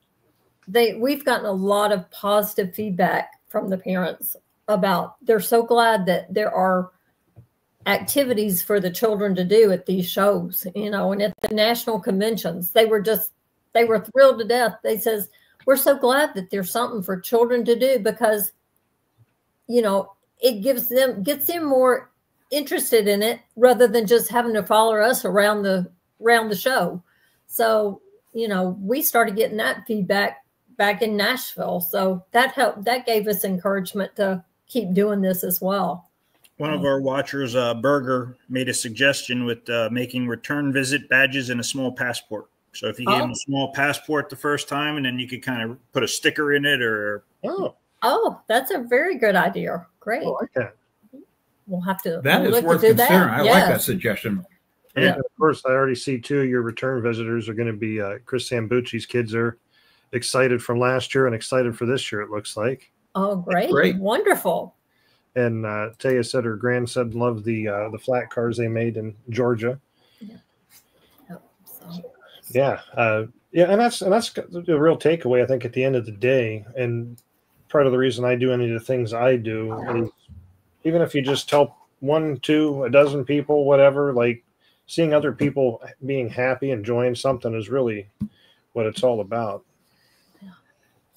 we've gotten a lot of positive feedback from the parents about they're so glad that there are activities for the children to do at these shows, you know, and at the national conventions. They were thrilled to death. They says, we're so glad that there's something for children to do because, you know, it gets them more interested in it rather than just having to follow us around the show. So, you know, we started getting that feedback back in Nashville. So that helped. That gave us encouragement to keep doing this as well. One of our watchers, Berger, made a suggestion with making return visit badges and a small passport. So if you gave them a small passport the first time, and then you could kind of put a sticker in it or. Oh, that's a very good idea. Great. I like that. We'll have to. That is worth considering. I like that suggestion. Yeah. Of course, I already see 2 of your return visitors are going to be Chris Sambucci's kids are excited from last year and excited for this year, it looks like. Oh, great. Wonderful. And Taya said her grandson loved the flat cars they made in Georgia. Yeah. And that's the real takeaway, I think, at the end of the day. And part of the reason I do any of the things I do is even if you just tell 1, 2, a dozen people, whatever, like seeing other people being happy, enjoying something is really what it's all about.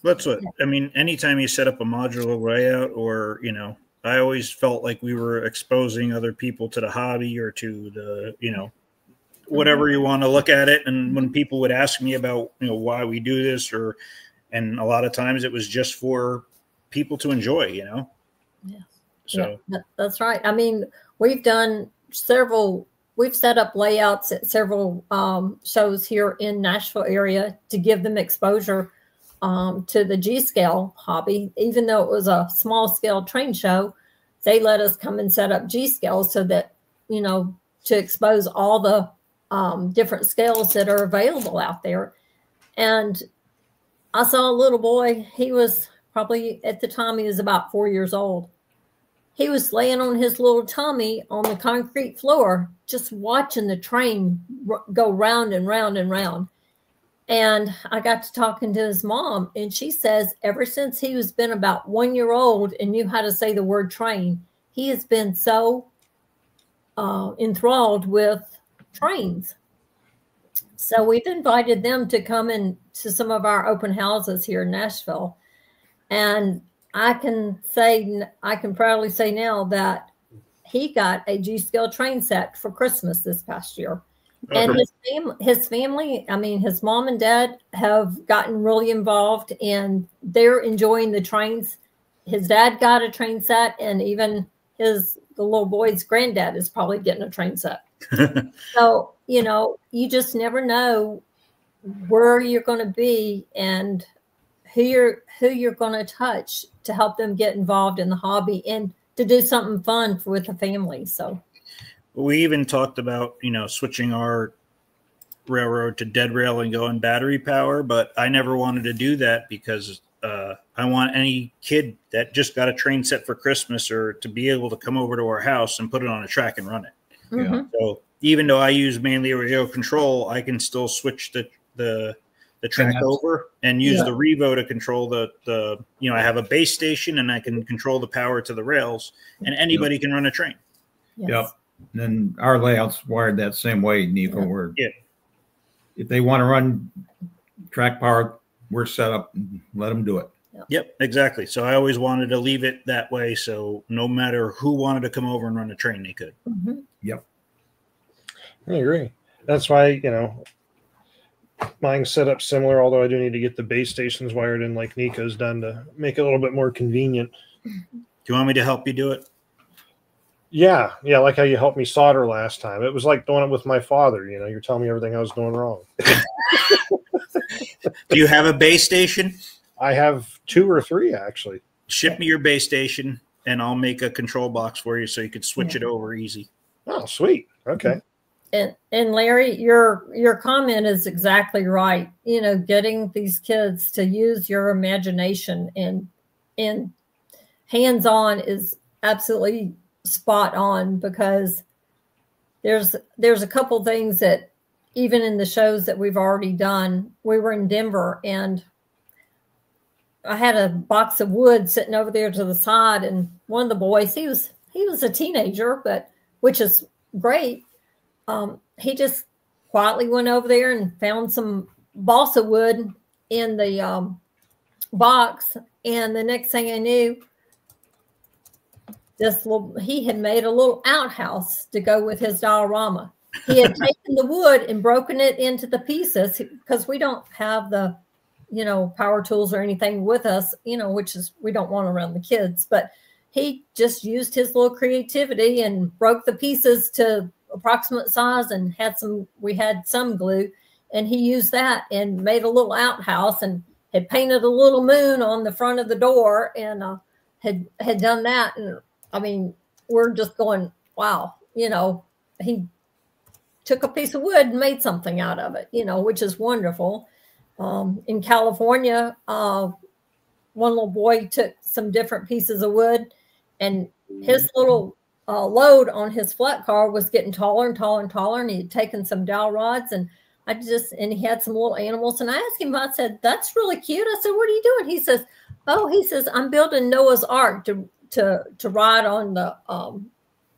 That's what I mean. Anytime you set up a modular layout, or you know, I always felt like we were exposing other people to the hobby or to the, you know, whatever you want to look at it. And when people would ask me about, you know, why we do this, and a lot of times it was just for people to enjoy, you know. Yes. So that's right. I mean, we've set up layouts at several shows here in Nashville area to give them exposure to the G-scale hobby. Even though it was a small scale train show, they let us come and set up G-scales so that, you know, to expose all the different scales that are available out there. And I saw a little boy, he was probably, at the time, he was about 4 years old. He was laying on his little tummy on the concrete floor, just watching the train go round and round and round. And I got to talking to his mom, and she says ever since he was been about 1 year old and knew how to say the word train, he has been so enthralled with trains. So we've invited them to come in to some of our open houses here in Nashville. And I can proudly say now that he got a G-scale train set for Christmas this past year. And his family, I mean, his mom and dad have gotten really involved, and they're enjoying the trains. His dad got a train set, and even the little boy's granddad is probably getting a train set. So, you know, you just never know where you're going to be and who you're going to touch to help them get involved in the hobby and to do something fun with the family. So we even talked about, you know, switching our railroad to dead rail and going battery power, but I never wanted to do that because I want any kid that just got a train set for Christmas or to be able to come over to our house and put it on a track and run it. Mm-hmm. So even though I use mainly radio control, I can still switch the track over and use the Revo to control the you know, I have a base station and I can control the power to the rails, and anybody can run a train. Yes. Yep. And then our layout's wired that same way, Nico. Where if they want to run track power, we're set up and let them do it. Yep, exactly. So I always wanted to leave it that way, so no matter who wanted to come over and run a train, they could. Mm-hmm. Yep. I agree. That's why, you know, mine's set up similar, although I do need to get the base stations wired in like Nico's done to make it a little bit more convenient. Do you want me to help you do it? Yeah, like how you helped me solder last time. It was like doing it with my father. You know, you're telling me everything I was doing wrong. Do you have a base station? I have 2 or 3, actually. Ship me your base station, and I'll make a control box for you so you could switch it over easy. Oh, sweet. Okay. And Larry, your comment is exactly right. You know, getting these kids to use your imagination and hands-on is absolutely spot on, because there's a couple things that even in the shows that we've already done, we were in Denver and I had a box of wood sitting over there to the side, and one of the boys, he was a teenager, but which is great. He just quietly went over there and found some balsa wood in the box, and the next thing I knew, he had made a little outhouse to go with his diorama. He had taken the wood and broken it into the pieces, because we don't have the, you know, power tools or anything with us, you know, which is, we don't want around the kids, but he just used his little creativity and broke the pieces to approximate size and we had some glue, and he used that and made a little outhouse and had painted a little moon on the front of the door and had done that. And I mean, we're just going, wow, you know, he took a piece of wood and made something out of it, you know, which is wonderful. In California, one little boy took some different pieces of wood, and his little load on his flat car was getting taller and taller and taller, and he had taken some dowel rods, and he had some little animals, and I asked him, I said, that's really cute. I said, what are you doing? He says, I'm building Noah's Ark to ride on the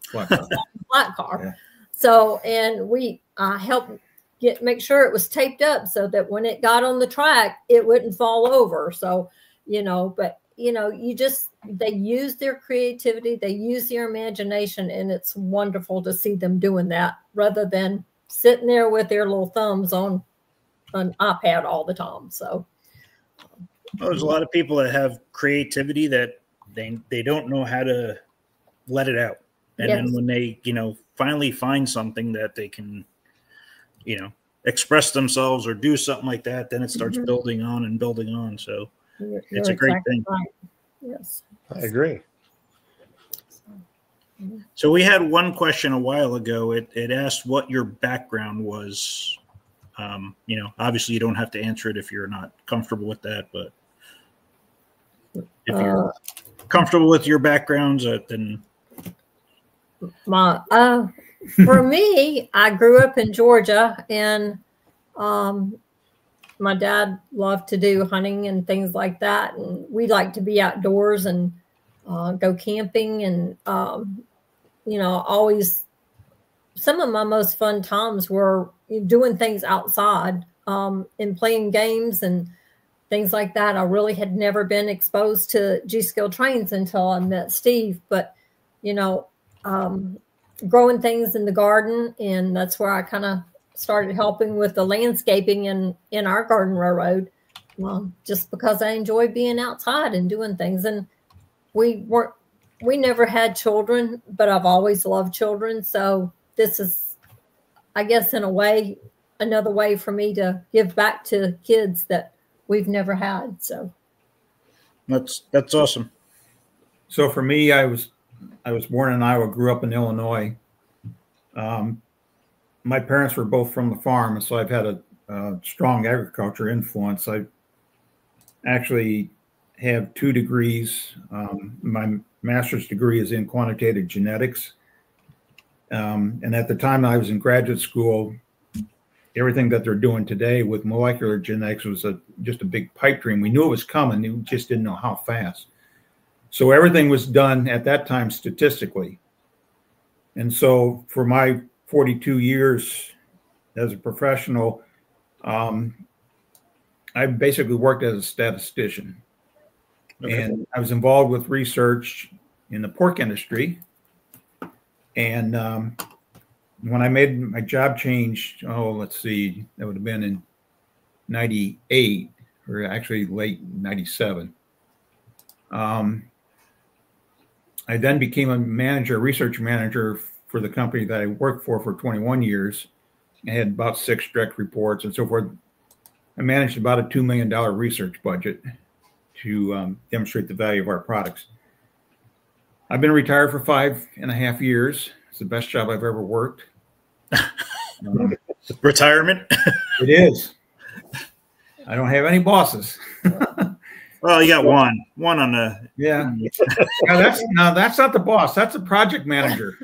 flat car. Yeah. So, and I helped make sure it was taped up so that when it got on the track, it wouldn't fall over. So, you know, but, you know, they use their creativity, they use their imagination, and it's wonderful to see them doing that rather than sitting there with their little thumbs on an iPad all the time. So there's a lot of people that have creativity that they don't know how to let it out. And then when they, you know, finally find something that they can, you know, express themselves or do something like that, then it starts building on and building on. So it's a great thing. Right. Yes. I agree. So we had one question a while ago. It asked what your background was. You know, obviously you don't have to answer it if you're not comfortable with that, but if you're comfortable with your backgrounds, then for me, I grew up in Georgia, and my dad loved to do hunting and things like that, and we like to be outdoors and go camping, and you know, always some of my most fun times were doing things outside and playing games and things like that. I really had never been exposed to G-scale trains until I met Steve, but you know, growing things in the garden, and that's where I kind of started helping with the landscaping in our garden railroad, just because I enjoy being outside and doing things. And we weren't we never had children, but I've always loved children. So this is, I guess, in a way, another way for me to give back to kids that we've never had. So That's awesome. So for me, I was born in Iowa, grew up in Illinois. My parents were both from the farm, so I've had a strong agriculture influence. I actually have 2 degrees. My master's degree is in quantitative genetics. And at the time I was in graduate school, everything that they're doing today with molecular genetics was just a big pipe dream. We knew it was coming. We just didn't know how fast. So everything was done at that time statistically. And so for my 42 years as a professional, I basically worked as a statistician. Okay. And I was involved with research in the pork industry. And when I made my job change, let's see, that would have been in 98, or actually late 97. I then became a research manager for the company that I worked for 21 years. I had about 6 direct reports and so forth. I managed about a $2 million research budget to demonstrate the value of our products. I've been retired for 5.5 years. It's the best job I've ever worked. Retirement? It is. I don't have any bosses. Well, you got one on the. Yeah. That's not the boss. That's a project manager.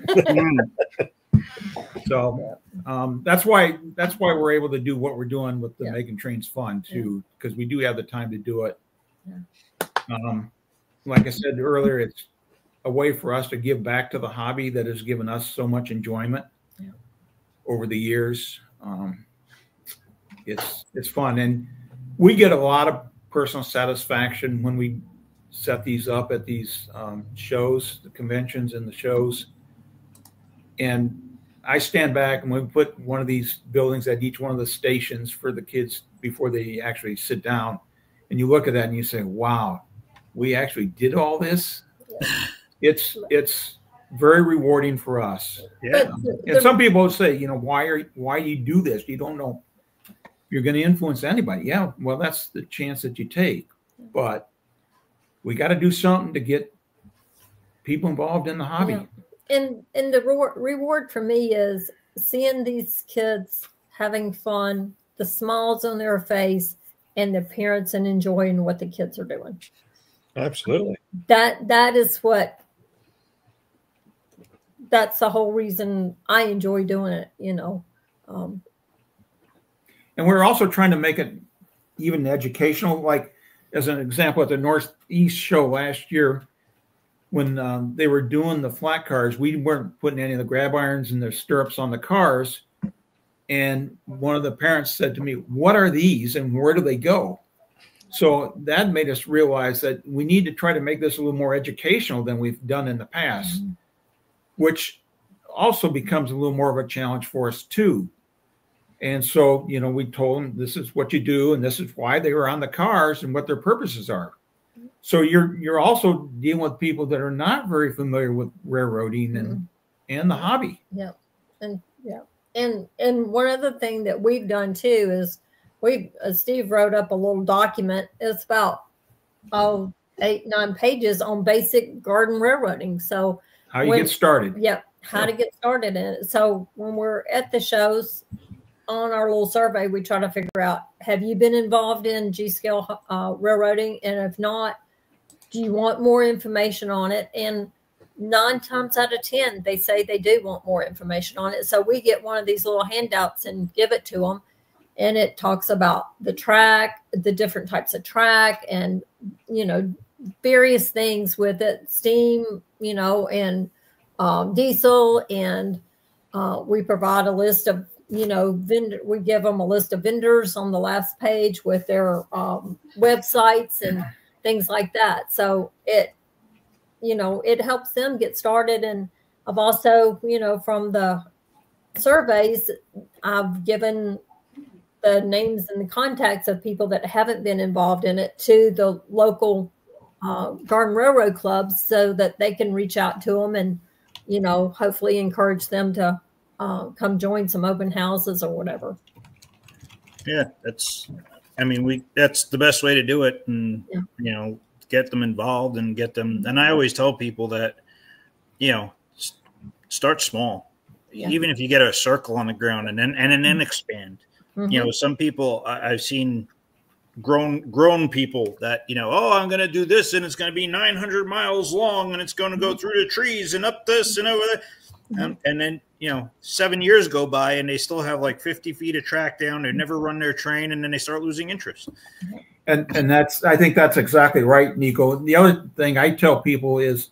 So that's why we're able to do what we're doing with the Making Trains Fun too, because we do have the time to do it. Like I said earlier, it's a way for us to give back to the hobby that has given us so much enjoyment over the years. It's fun, and we get a lot of personal satisfaction when we set these up at these shows, the conventions and the shows. And I stand back and we put one of these buildings at each one of the stations for the kids before they actually sit down. And you look at that and you say, wow, we actually did all this. It's very rewarding for us. Yeah. And some people say, why you do this? You don't know you're going to influence anybody. Yeah, well, that's the chance that you take. But we got to do something to get people involved in the hobby. Yeah. And the reward for me is seeing these kids having fun, the smiles on their face, and the parents and enjoying what the kids are doing. Absolutely. That is what. That's the whole reason I enjoy doing it. And we're also trying to make it even educational. Like as an example, at the Northeast show last year, when they were doing the flat cars, we weren't putting any of the grab irons and the stirrups on the cars. And one of the parents said to me, what are these and where do they go? So that made us realize that we need to try to make this a little more educational than we've done in the past, which also becomes a little more of a challenge for us too. And so, we told them this is what you do and this is why they were on the cars and what their purposes are. So you're also dealing with people that are not very familiar with railroading and the hobby. Yeah. And one other thing that we've done too is Steve wrote up a little document. It's about 8-9 pages on basic garden railroading. So how you get started. Yeah. How to get started in it. So when we're at the shows on our little survey, we try to figure out, have you been involved in G-scale railroading? And if not, do you want more information on it? And 9 times out of 10, they say they do want more information on it. So we get one of these little handouts and give it to them. And it talks about the track, the different types of track, and, various things with it, steam, and diesel. And we provide a list of, we give them a list of vendors on the last page with their websites and things like that. So it helps them get started. And I've also, from the surveys, I've given the names and the contacts of people that haven't been involved in it to the local Garden Railroad clubs so that they can reach out to them and, you know, hopefully encourage them to come join some open houses or whatever. Yeah, that's the best way to do it. And, you know, get them involved and get them. And I always tell people that, you know, start small, even if you get a circle on the ground and then expand. You know, some people I've seen grown people that, you know, oh, I'm going to do this and it's going to be 900 miles long and it's going to go through the trees and up this and over there. And then, you know, 7 years go by and they still have like 50 feet of track down. They never run their train and then they start losing interest. And I think that's exactly right, Nico. The other thing I tell people is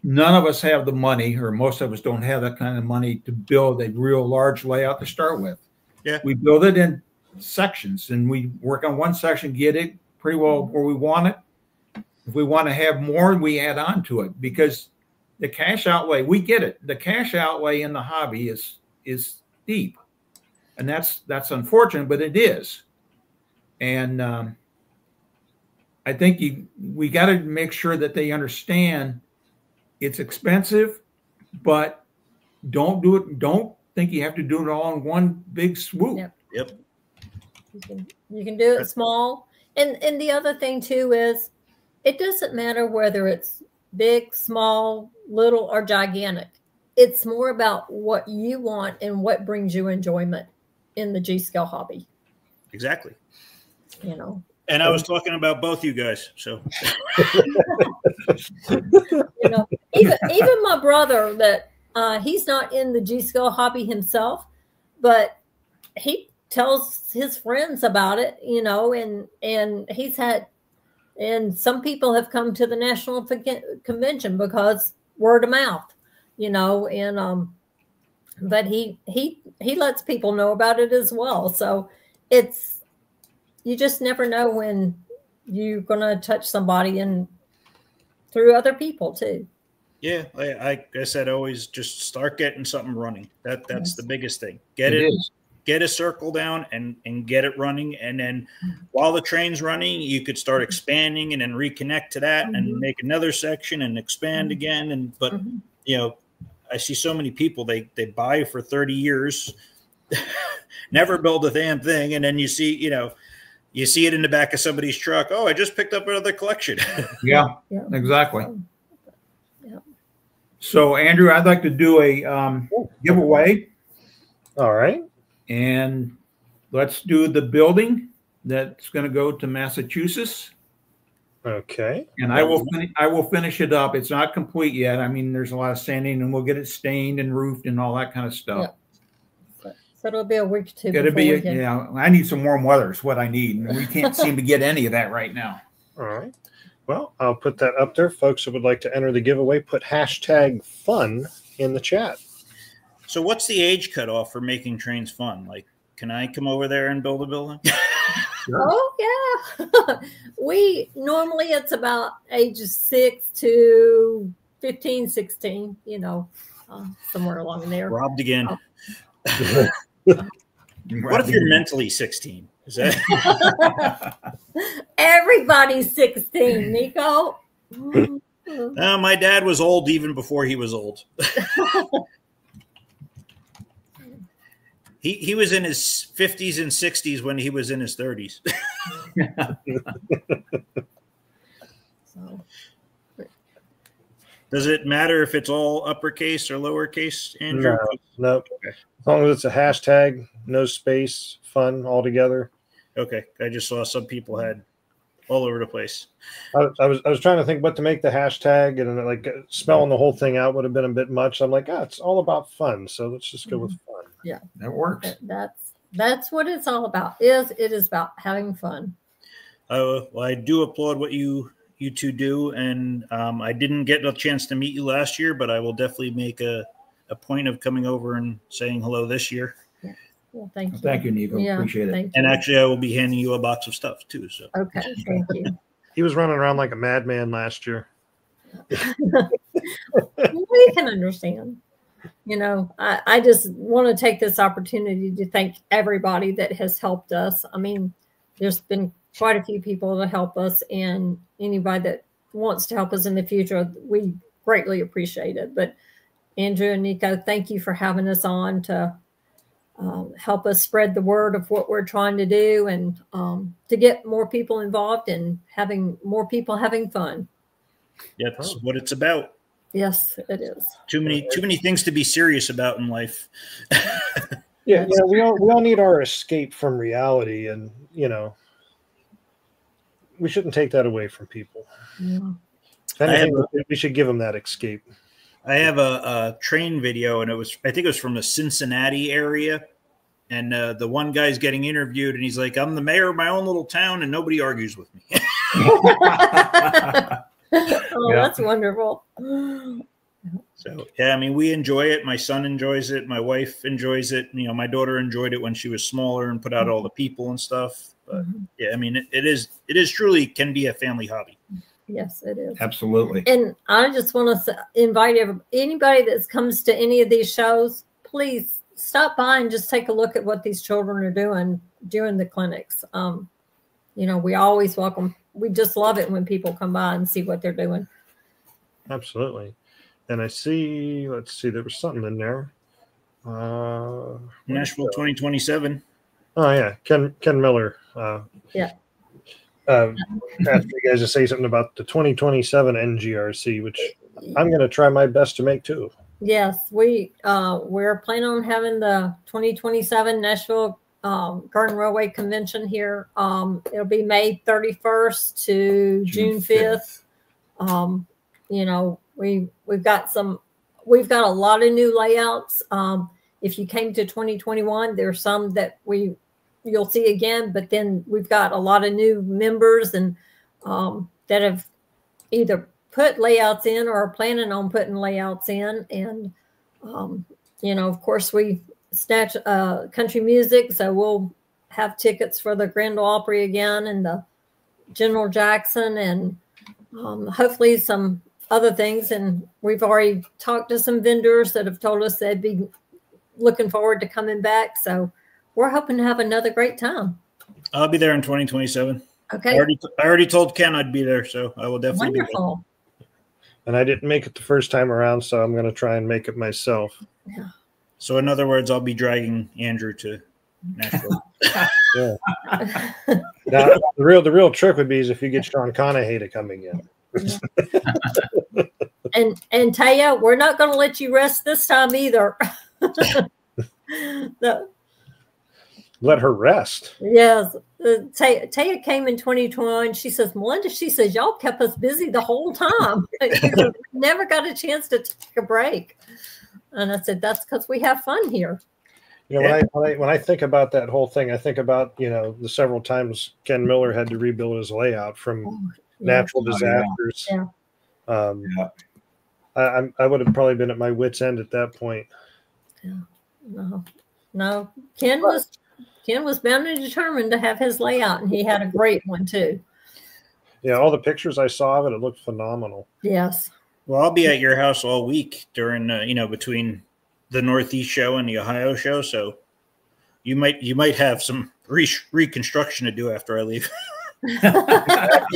none of us have the money, or most of us don't have that kind of money to build a real large layout to start with. Yeah. We build it in sections and we work on one section, get it pretty well where we want it. If we want to have more, we add on to it, because the cash outlay, we get it. The cash outlay in the hobby is deep. And that's unfortunate, but it is. And I think we got to make sure that they understand it's expensive, but don't think you have to do it all in one big swoop. Yep. You can do it small. And the other thing too is it doesn't matter whether it's big, small, little, or gigantic. It's more about what you want and what brings you enjoyment in the G-Scale hobby. Exactly. You know. And I was talking about both you guys. So, you know, even my brother, that he's not in the G-Scale hobby himself, but he tells his friends about it, you know, and he's had, and some people have come to the national convention because word of mouth, you know, and but he lets people know about it as well. So you just never know when you're going to touch somebody, and through other people too. Yeah. Like I said, always just start getting something running. That's the biggest thing. Get a circle down and get it running. And then while the train's running, you could start expanding and then reconnect to that and make another section and expand again. But you know, I see so many people, they buy for 30 years, never build a damn thing. And then you see it in the back of somebody's truck. Oh, I just picked up another collection. Yeah, exactly. Yeah. So Andrew, I'd like to do a giveaway. All right. And let's do the building that's going to go to Massachusetts. Okay. And I will finish it up. It's not complete yet. I mean, there's a lot of sanding, and we'll get it stained and roofed and all that kind of stuff. Yeah. So it'll be a week or two. I need some warm weather is what I need. And we can't seem to get any of that right now. All right. Well, I'll put that up there. Folks who would like to enter the giveaway, put #fun in the chat. So what's the age cutoff for making trains fun? Like, can I come over there and build a building? Sure. Oh, yeah. Normally it's about ages 6 to 15, 16, you know, somewhere along there. Robbed again. What if you're mentally 16? Is that? Everybody's 16, Nico. My dad was old even before he was old. He was in his 50s and 60s when he was in his 30s. Does it matter if it's all uppercase or lowercase, Andrew? No. Okay. As long as it's a hashtag, no space, fun altogether. Okay. I just saw some people had all over the place. I was trying to think what to make the hashtag, and like spelling the whole thing out would have been a bit much. I'm like, it's all about fun, so let's just go with fun. Yeah, that works. That's what it's all about. It is about having fun. Well, I do applaud what you two do, and I didn't get a chance to meet you last year, but I will definitely make a point of coming over and saying hello this year. Yeah. Well, thank you. Thank you, Nico. Yeah, appreciate it. And actually, I will be handing you a box of stuff too. So okay, thank you. He was running around like a madman last year. We can understand. You know, I just want to take this opportunity to thank everybody that has helped us. I mean, there's been quite a few people to help us, and anybody that wants to help us in the future, we greatly appreciate it. But Andrew and Nico, thank you for having us on to help us spread the word of what we're trying to do, and to get more people involved and having more people having fun. Yeah, that's what it's about. Yes, it is. Too many things to be serious about in life. Yeah, you know, we all need our escape from reality, and you know, we shouldn't take that away from people. Yeah. If anything, we should give them that escape. I have a train video, and I think it was from the Cincinnati area, and the one guy's getting interviewed, and he's like, "I'm the mayor of my own little town, and nobody argues with me." Oh, that's wonderful. So, yeah, I mean, we enjoy it. My son enjoys it. My wife enjoys it. You know, my daughter enjoyed it when she was smaller and put out all the people and stuff. But yeah, I mean, it is truly can be a family hobby. Yes, it is. Absolutely. And I just want to invite anybody that comes to any of these shows, please stop by and just take a look at what these children are doing during the clinics. You know, we always welcome. We just love it when people come by and see what they're doing. Absolutely. And I see, let's see, there was something in there. Nashville 2027. Oh, yeah. Ken Miller. Yeah. Asked you guys to say something about the 2027 NGRC, which I'm going to try my best to make too. Yes, we're planning on having the 2027 Nashville Garden Railway Convention here. It'll be May 31st to June 5th. You know, we've got a lot of new layouts. If you came to 2021, there's some that you'll see again, but then we've got a lot of new members and that have either put layouts in or are planning on putting layouts in. And, you know, of course, we snatch country music, so we'll have tickets for the Grand Ole Opry again and the General Jackson, and hopefully some other things. And we've already talked to some vendors that have told us they'd be looking forward to coming back. So we're hoping to have another great time. I'll be there in 2027. Okay. I already told Ken I'd be there, so I will definitely be there. And I didn't make it the first time around, so I'm going to try and make it myself. Yeah. So in other words, I'll be dragging Andrew to Nashville. Yeah. Now, the real trick would be is if you get Sean Conahey to come again. Yeah. and Taya, we're not going to let you rest this time either. Let her rest. Yes. Taya came in 2021. She says, Malinda, y'all kept us busy the whole time. We never got a chance to take a break. And I said, that's because we have fun here. You know, when I think about that whole thing, I think about, you know, the several times Ken Miller had to rebuild his layout from natural disasters. Yeah. I would have probably been at my wit's end at that point. Yeah. No. Ken was bound and determined to have his layout, and he had a great one too. Yeah, all the pictures I saw of it looked phenomenal. Yes. Well, I'll be at your house all week during, you know, between the Northeast show and the Ohio show. So you might have some reconstruction to do after I leave. I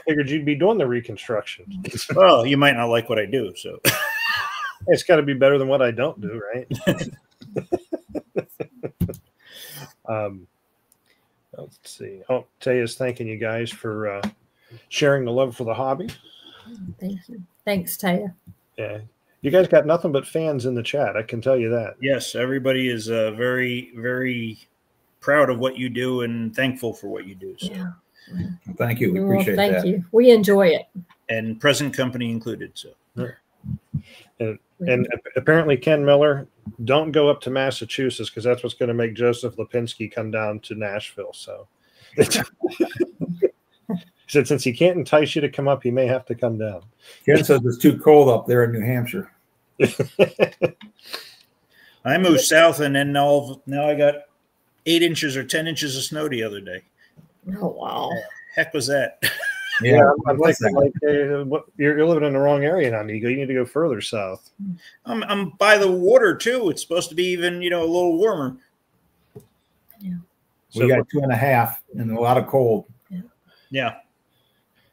figured you'd be doing the reconstruction. Well, you might not like what I do, so it's got to be better than what I don't do, right? Let's see. Oh, Taya's thanking you guys for sharing the love for the hobby. Thank you. Thanks, Taya. Yeah. You guys got nothing but fans in the chat. I can tell you that. Yes, everybody is very, very proud of what you do and thankful for what you do. So. Yeah. Thank you. We appreciate that. Thank you. We enjoy it. And present company included. So. And apparently Ken Miller, don't go up to Massachusetts because that's what's going to make Joseph Lipinski come down to Nashville. So he said, since he can't entice you to come up, he may have to come down. Ken says it's too cold up there in New Hampshire. I moved south, and then now I got 8 inches or 10 inches of snow the other day. Oh, wow. Heck was that? Yeah, I'm thinking like, you're living in the wrong area now, Nico. You need to go further south. I'm by the water too. It's supposed to be even, you know, a little warmer. Yeah. We got 2.5 and a lot of cold. Yeah.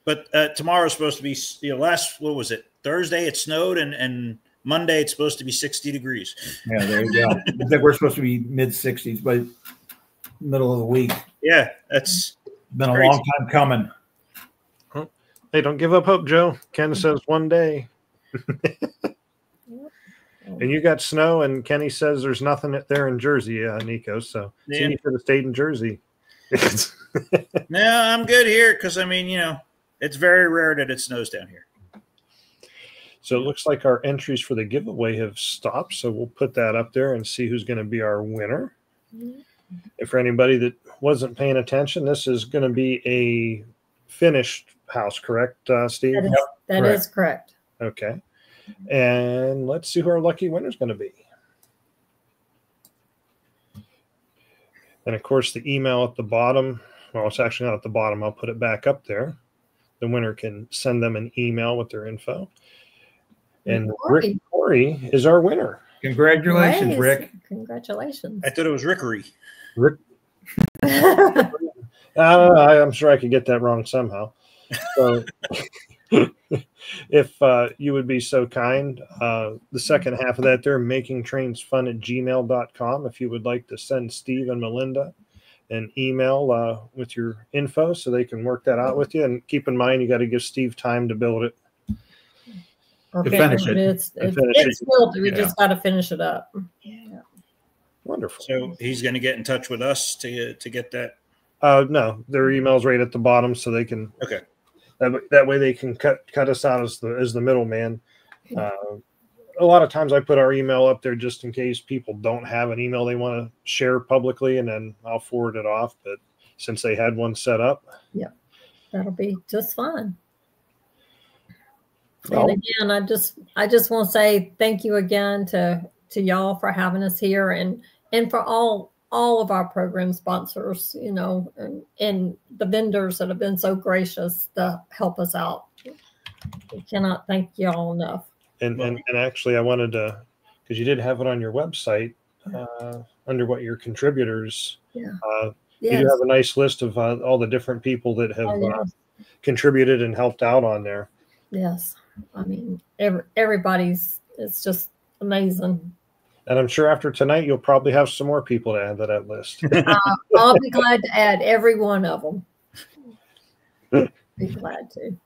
But tomorrow's supposed to be, what was it? Thursday it snowed, and Monday it's supposed to be 60 degrees. Yeah, there you go. I think we're supposed to be mid-60s by middle of the week. Yeah, that's been a long time coming. Hey, don't give up hope, Joe. Ken says one day. And you got snow, and Kenny says there's nothing there in Jersey, Nico. So you should have stayed in Jersey. No, I'm good here because, it's very rare that it snows down here. So it looks like our entries for the giveaway have stopped. So we'll put that up there and see who's going to be our winner. Mm-hmm. And for anybody that wasn't paying attention, this is going to be a finished house, correct, Steve? That is correct. Okay. And let's see who our lucky winner is going to be. And, of course, the email at the bottom. Well, it's actually not at the bottom. I'll put it back up there. The winner can send them an email with their info. And Rick Corey is our winner. Congratulations, Rick. Congratulations. I thought it was Rickery. Rick. I'm sure I could get that wrong somehow. So if you would be so kind, the second half of that there, makingtrainsfun@gmail.com. If you would like to send Steve and Malinda an email with your info so they can work that out with you. And keep in mind, you got to give Steve time to build it. To finish it. It's built. We just got to finish it up. Yeah. Wonderful. So he's going to get in touch with us to get that. No, their email's right at the bottom, so they can. Okay. That way they can cut us out as the middleman. A lot of times I put our email up there just in case people don't have an email they want to share publicly, and then I'll forward it off. But since they had one set up, yeah, that'll be just fine. And again, I just want to say thank you again to y'all for having us here, and for all of our program sponsors, and the vendors that have been so gracious to help us out. We cannot thank y'all enough. And actually, I wanted to, because you did have it on your website under what your contributors. Yeah. You do have a nice list of all the different people that have contributed and helped out on there. Yes. Everybody's, it's just amazing. And I'm sure after tonight, you'll probably have some more people to add to that list. I'll be glad to add every one of them. Be glad to.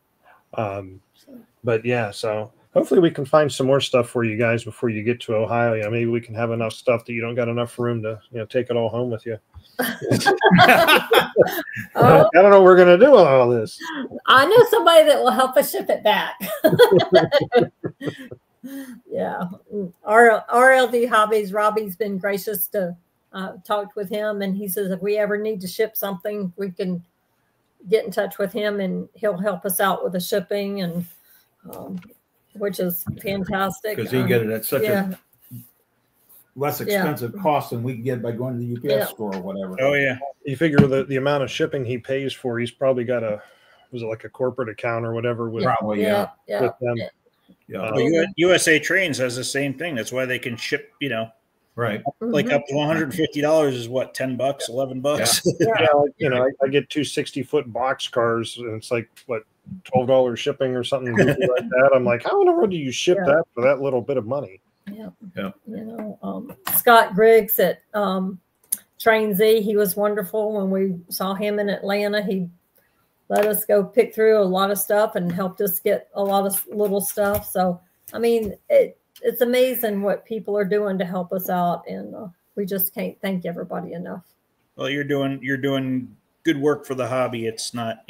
But yeah, so hopefully we can find some more stuff for you guys before you get to Ohio. Maybe we can have enough stuff that you don't got enough room to, take it all home with you. I don't know what we're going to do with all this. I know somebody that will help us ship it back. Yeah. RLD Hobbies, Robbie's been gracious to talk with him, and he says if we ever need to ship something, we can get in touch with him and he'll help us out with the shipping, and which is fantastic. Because he get it at such a less expensive cost than we can get by going to the UPS store or whatever. Oh yeah. You figure the amount of shipping he pays for, he's probably got was it like a corporate account or whatever with probably with them. USA Trains has the same thing. That's why they can ship, right. Like up to $150 is what, $10, $11? Yeah. I get 2 60-foot box cars, and it's like what, $12 shipping or something like that. I'm like, how in the world do you ship that for that little bit of money? Yeah. Scott Griggs at Train Z, he was wonderful. When we saw him in Atlanta, he let us go pick through a lot of stuff and helped us get a lot of little stuff. So, it's amazing what people are doing to help us out, and we just can't thank everybody enough. Well, you're doing good work for the hobby. It's not,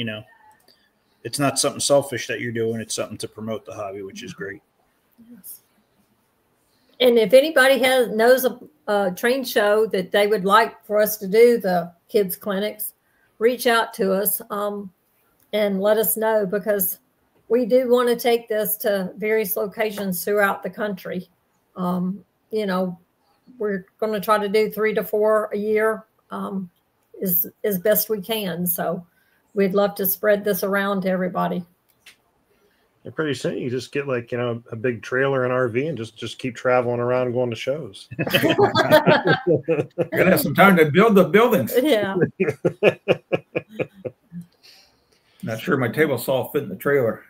it's not something selfish that you're doing. It's something to promote the hobby, which is great. Yes. And if anybody knows a train show that they would like for us to do the kids clinics, reach out to us and let us know, because we do want to take this to various locations throughout the country. We're going to try to do 3 to 4 a year as best we can. So we'd love to spread this around to everybody. And pretty soon you just get like, a big trailer and RV and just keep traveling around and going to shows. You're gonna have some time to build the buildings. Yeah. Not sure my table saw fit in the trailer.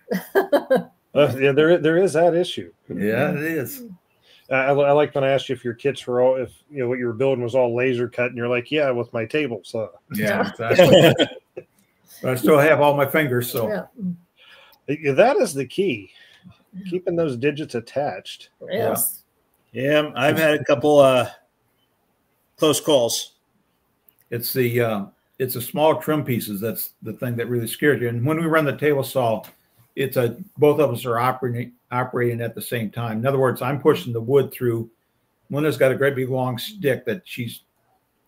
Yeah, there is that issue. Yeah, it is. I like when I asked you if your kits were all, if what you were building was all laser cut, and you're like, yeah, with my table. So Yeah, exactly. But I still have all my fingers, so Yeah. that is the key, keeping those digits attached. Yes. Yeah, I've had a couple close calls. it's the small trim pieces that's the thing that really scares you. And when we run the table saw, both of us are operating at the same time. In other words, I'm pushing the wood through. Linda's got a great big long stick that she's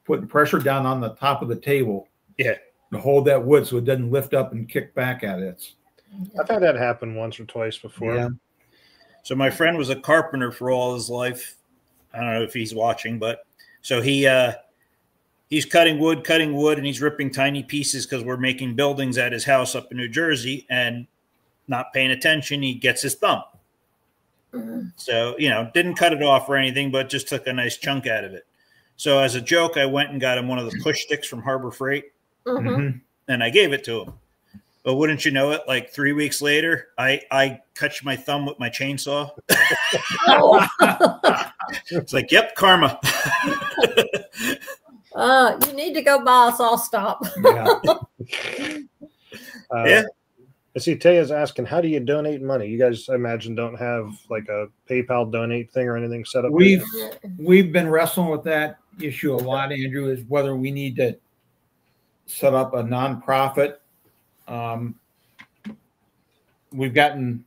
putting pressure down on the top of the table. Yeah. To hold that wood so it doesn't lift up and kick back at it. I've had that happen once or twice before. Yeah. So my friend was a carpenter for all his life. I don't know if he's watching, but so he's cutting wood, and he's ripping tiny pieces because we're making buildings at his house up in New Jersey, and not paying attention, he gets his thumb. So, didn't cut it off or anything, but just took a nice chunk out of it. So as a joke, I went and got him one of the push sticks from Harbor Freight, and I gave it to him. But wouldn't you know it, like 3 weeks later, I cut my thumb with my chainsaw. It's like, yep, karma. You need to go buy a saw stop. Yeah. I see Taya's asking, how do you donate money? You guys, I imagine, don't have like a PayPal donate thing or anything set up? We've been wrestling with that issue a lot, Andrew, is whether we need to set up a nonprofit. We've gotten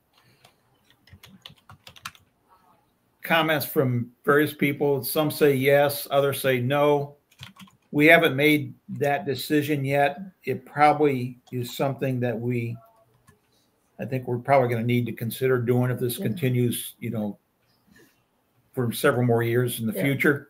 comments from various people. Some say yes, others say no. We haven't made that decision yet. It probably is something that I think we're probably going to need to consider doing if this continues, for several more years in the future.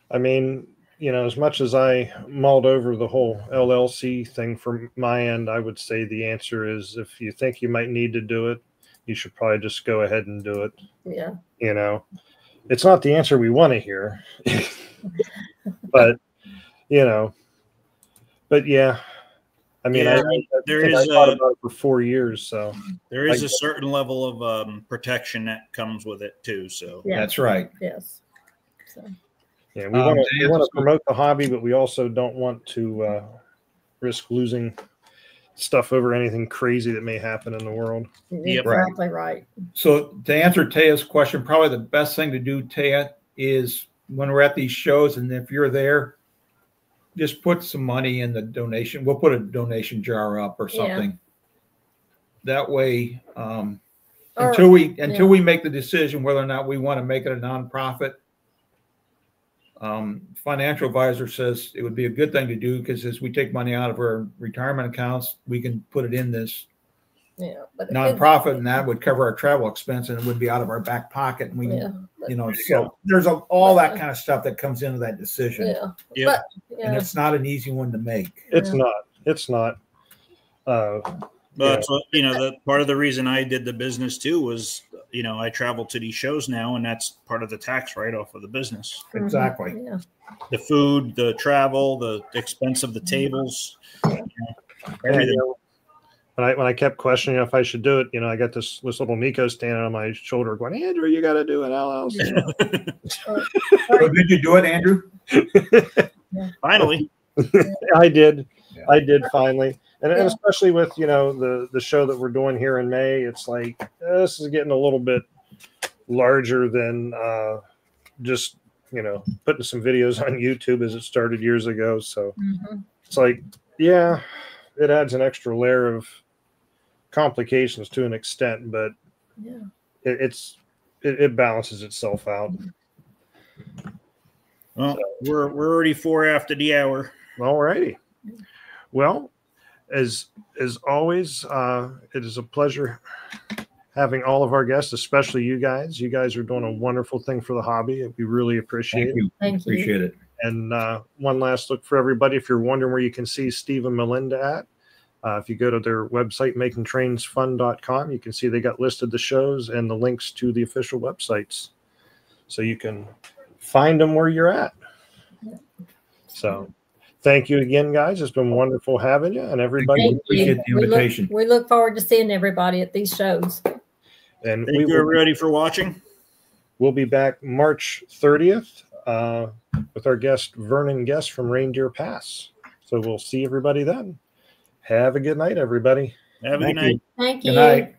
I mean, as much as I mulled over the whole LLC thing from my end, I would say the answer is if you think you might need to do it, you should probably just go ahead and do it. Yeah. It's not the answer we want to hear, but, but yeah. I mean, Yeah, I thought about it for 4 years, so there is a certain level of protection that comes with it too. So that's right. Yes. So. Yeah, we want to promote the hobby, but we also don't want to risk losing stuff over anything crazy that may happen in the world. Exactly right. So to answer Taya's question, probably the best thing to do, Taya, is when we're at these shows, and if you're there, just put some money in the donation. We'll put a donation jar up or something. That way, until we make the decision whether or not we want to make it a nonprofit, financial advisor says it would be a good thing to do because as we take money out of our retirement accounts, we can put it in this nonprofit, and that would cover our travel expense, and it would be out of our back pocket. And we, so there's all that kind of stuff that comes into that decision. Yeah. And it's not an easy one to make. It's not. But the part of the reason I did the business too was, I travel to these shows now, and that's part of the tax write-off of the business. Exactly. Yeah. The food, the travel, the expense of the tables, everything. When I kept questioning if I should do it, I got this little Nico standing on my shoulder going, Andrew, you got to do an LLC. So did you do it, Andrew? Finally. I did. Yeah. I did finally. And especially with, the show that we're doing here in May, it's like, this is getting a little bit larger than just, putting some videos on YouTube as it started years ago. So it's like, yeah, it adds an extra layer of complications to an extent, but it balances itself out. Well, we're already 4 after the hour. All righty. Well, as always, it is a pleasure having all of our guests, especially you guys. You guys are doing a wonderful thing for the hobby. We really appreciate it. Thank you. Appreciate it. And one last look for everybody. If you're wondering where you can see Steve and Malinda at, If you go to their website, makingtrainsfun.com, you can see they got listed the shows and the links to the official websites. So you can find them where you're at. So thank you again, guys. It's been wonderful having you, and everybody. Appreciate the invitation. We look forward to seeing everybody at these shows. And Thank you, everybody, for watching. We'll be back March 30th with our guest, Vernon Guest from Reindeer Pass. So we'll see everybody then. Have a good night, everybody. Have a good night. Thank you. Good night.